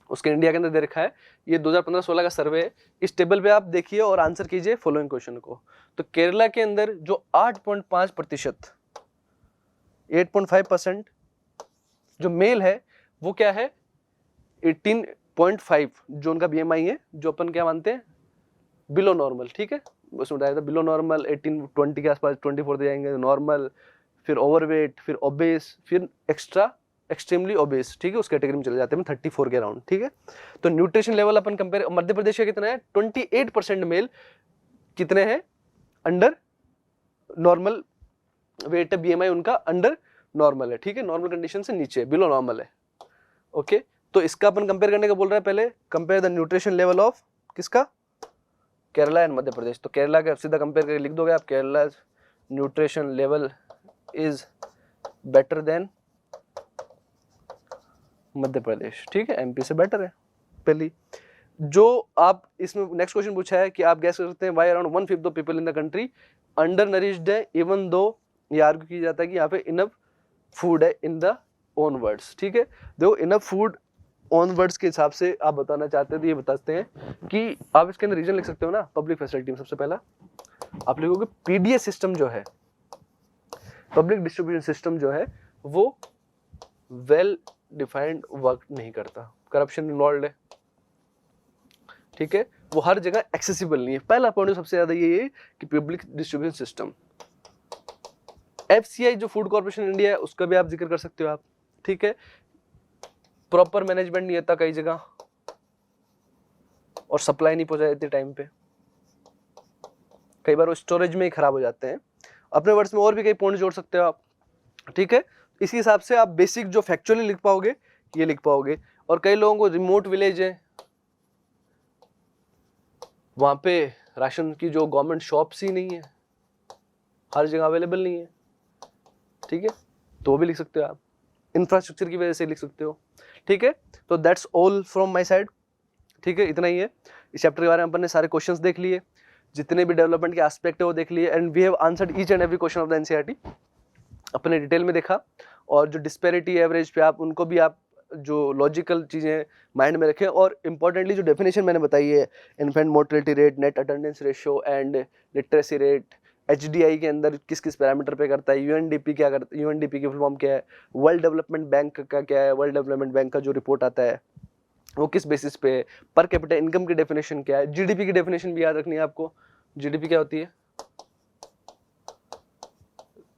उसके इंडिया के अंदर दे रखा है। ये 2015-16 का सर्वे है, इस टेबल पे आप देखिए और आंसर कीजिए फॉलोइंग क्वेश्चन को। तो केरला के अंदर जो 8.5%, 8.5% जो मेल है वो क्या है, 18 0.5 जो उनका BMI है, जो अपन क्या मानते हैं बिलो नॉर्मल, ठीक है, उसमें बताया था बिलो नॉर्मल 18-20 के आसपास, 24 दे जाएंगे नॉर्मल, फिर ओवरवेट, फिर ओबेस, फिर एक्सट्रीमली ओबेस, ठीक है, उस कैटेगरी में चले जाते हैं 34 के अराउंड, ठीक है। तो न्यूट्रिशन लेवल अपन कंपेयर, मध्य प्रदेश का कितना है 28% मेल कितने हैं अंडर नॉर्मल वेट है, BMI उनका अंडर नॉर्मल है, ठीक है, नॉर्मल कंडीशन से नीचे, बिलो नॉर्मल है, ओके। तो इसका अपन कंपेयर करने का बोल रहा है, पहले compare the nutrition level of किसका, केरला एंड मध्य प्रदेश। तो केरला का सीधा कंपेयर करके लिख दोगे आप, Kerala nutrition level is better than Madhya Pradesh, ठीक है, MP से बेटर है। पहली जो आप इसमें नेक्स्ट क्वेश्चन पूछा है कि आप गैस कर सकते हैं why around 1/5 of people in the country under nourished है, इवन दो ये आर्ग्यू किया जाता है कि यहाँ पे इनफ फूड है इन द ओन वर्ड्स, ठीक है। देखो इनफ फूड ऑन वर्ड्स के हिसाब से आप बताना चाहते हैं तो ये बताते हैं कि आप इसके अंदर रीजन लिख सकते हो ना, पब्लिक फैसिलिटी में सबसे पहला आप लिखोगे PDS सिस्टम जो है, पब्लिक डिस्ट्रीब्यूशन सिस्टम जो है वो वेल डिफाइंड वर्क नहीं करता, करप्शन इन्वॉल्व है, ठीक है, वो हर जगह एक्सेसिबल नहीं है। पहला पॉइंट सबसे ज्यादा ये है कि पब्लिक डिस्ट्रीब्यूशन सिस्टम। FCI जो फूड कॉर्पोरेशन इंडिया है उसका भी आप जिक्र कर सकते हो आप, ठीक है, प्रॉपर मैनेजमेंट नहीं आता कई जगह और सप्लाई नहीं पहुंचा देती टाइम पे, कई बार वो स्टोरेज में ही खराब हो जाते हैं। अपने वर्ड्स में और भी कई पॉइंट जोड़ सकते हो आप, ठीक है। इसी हिसाब से आप बेसिक जो फैक्चुअली लिख पाओगे ये लिख पाओगे। और कई लोगों को रिमोट विलेज है, वहां पे राशन की जो गवर्नमेंट शॉप्स ही नहीं है, हर जगह अवेलेबल नहीं है, ठीक है, तो वो भी लिख सकते हो आप, इंफ्रास्ट्रक्चर की वजह से लिख सकते हो, ठीक है। तो that's all from my side, ठीक है, इतना ही है। इस चैप्टर के बारे में अपन ने सारे क्वेश्चंस देख लिए, जितने भी डेवलपमेंट के एस्पेक्ट है वो देख लिए, and we have answered each and every question of the NCERT, अपने डिटेल में देखा। और जो डिस्पैरिटी एवरेज पे आप उनको भी आप जो लॉजिकल चीज़ें माइंड में रखें, और इंपॉर्टेंटली जो डेफिनेशन मैंने बताई है, infant mortality rate, net attendance ratio and literacy rate, HDI के अंदर किस किस पैरामीटर पे करता है, UNDP क्या करता है, UNDP की फुल फॉर्म क्या है, वर्ल्ड डेवलपमेंट बैंक का क्या है, वर्ल्ड डेवलपमेंट बैंक का जो रिपोर्ट आता है वो किस बेसिस पे, पर कैपिटा इनकम की डेफिनेशन क्या है, GDP की डेफिनेशन भी याद रखनी है आपको। GDP क्या होती है,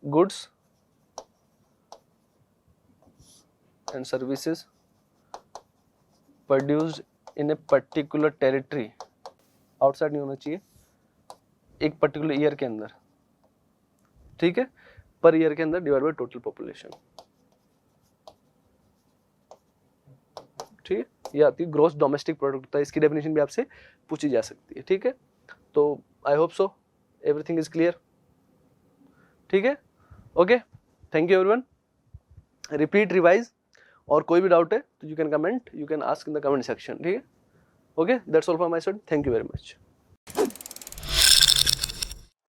goods and services produced in a particular territory, outside नहीं होना चाहिए, एक पर्टिकुलर ईयर के अंदर, ठीक है, पर ईयर के अंदर डिवाइड बाय टोटल पॉपुलेशन, ठीक है। ये आती है ग्रॉस डोमेस्टिक प्रोडक्ट, इसकी डेफिनेशन भी आपसे पूछी जा सकती है, ठीक है। तो I hope so everything is clear, ठीक है, okay, thank you everyone, repeat revise, और कोई भी डाउट है तो you can comment, you can ask in the comment section, ठीक है, okay, that's all from my side, thank you very much.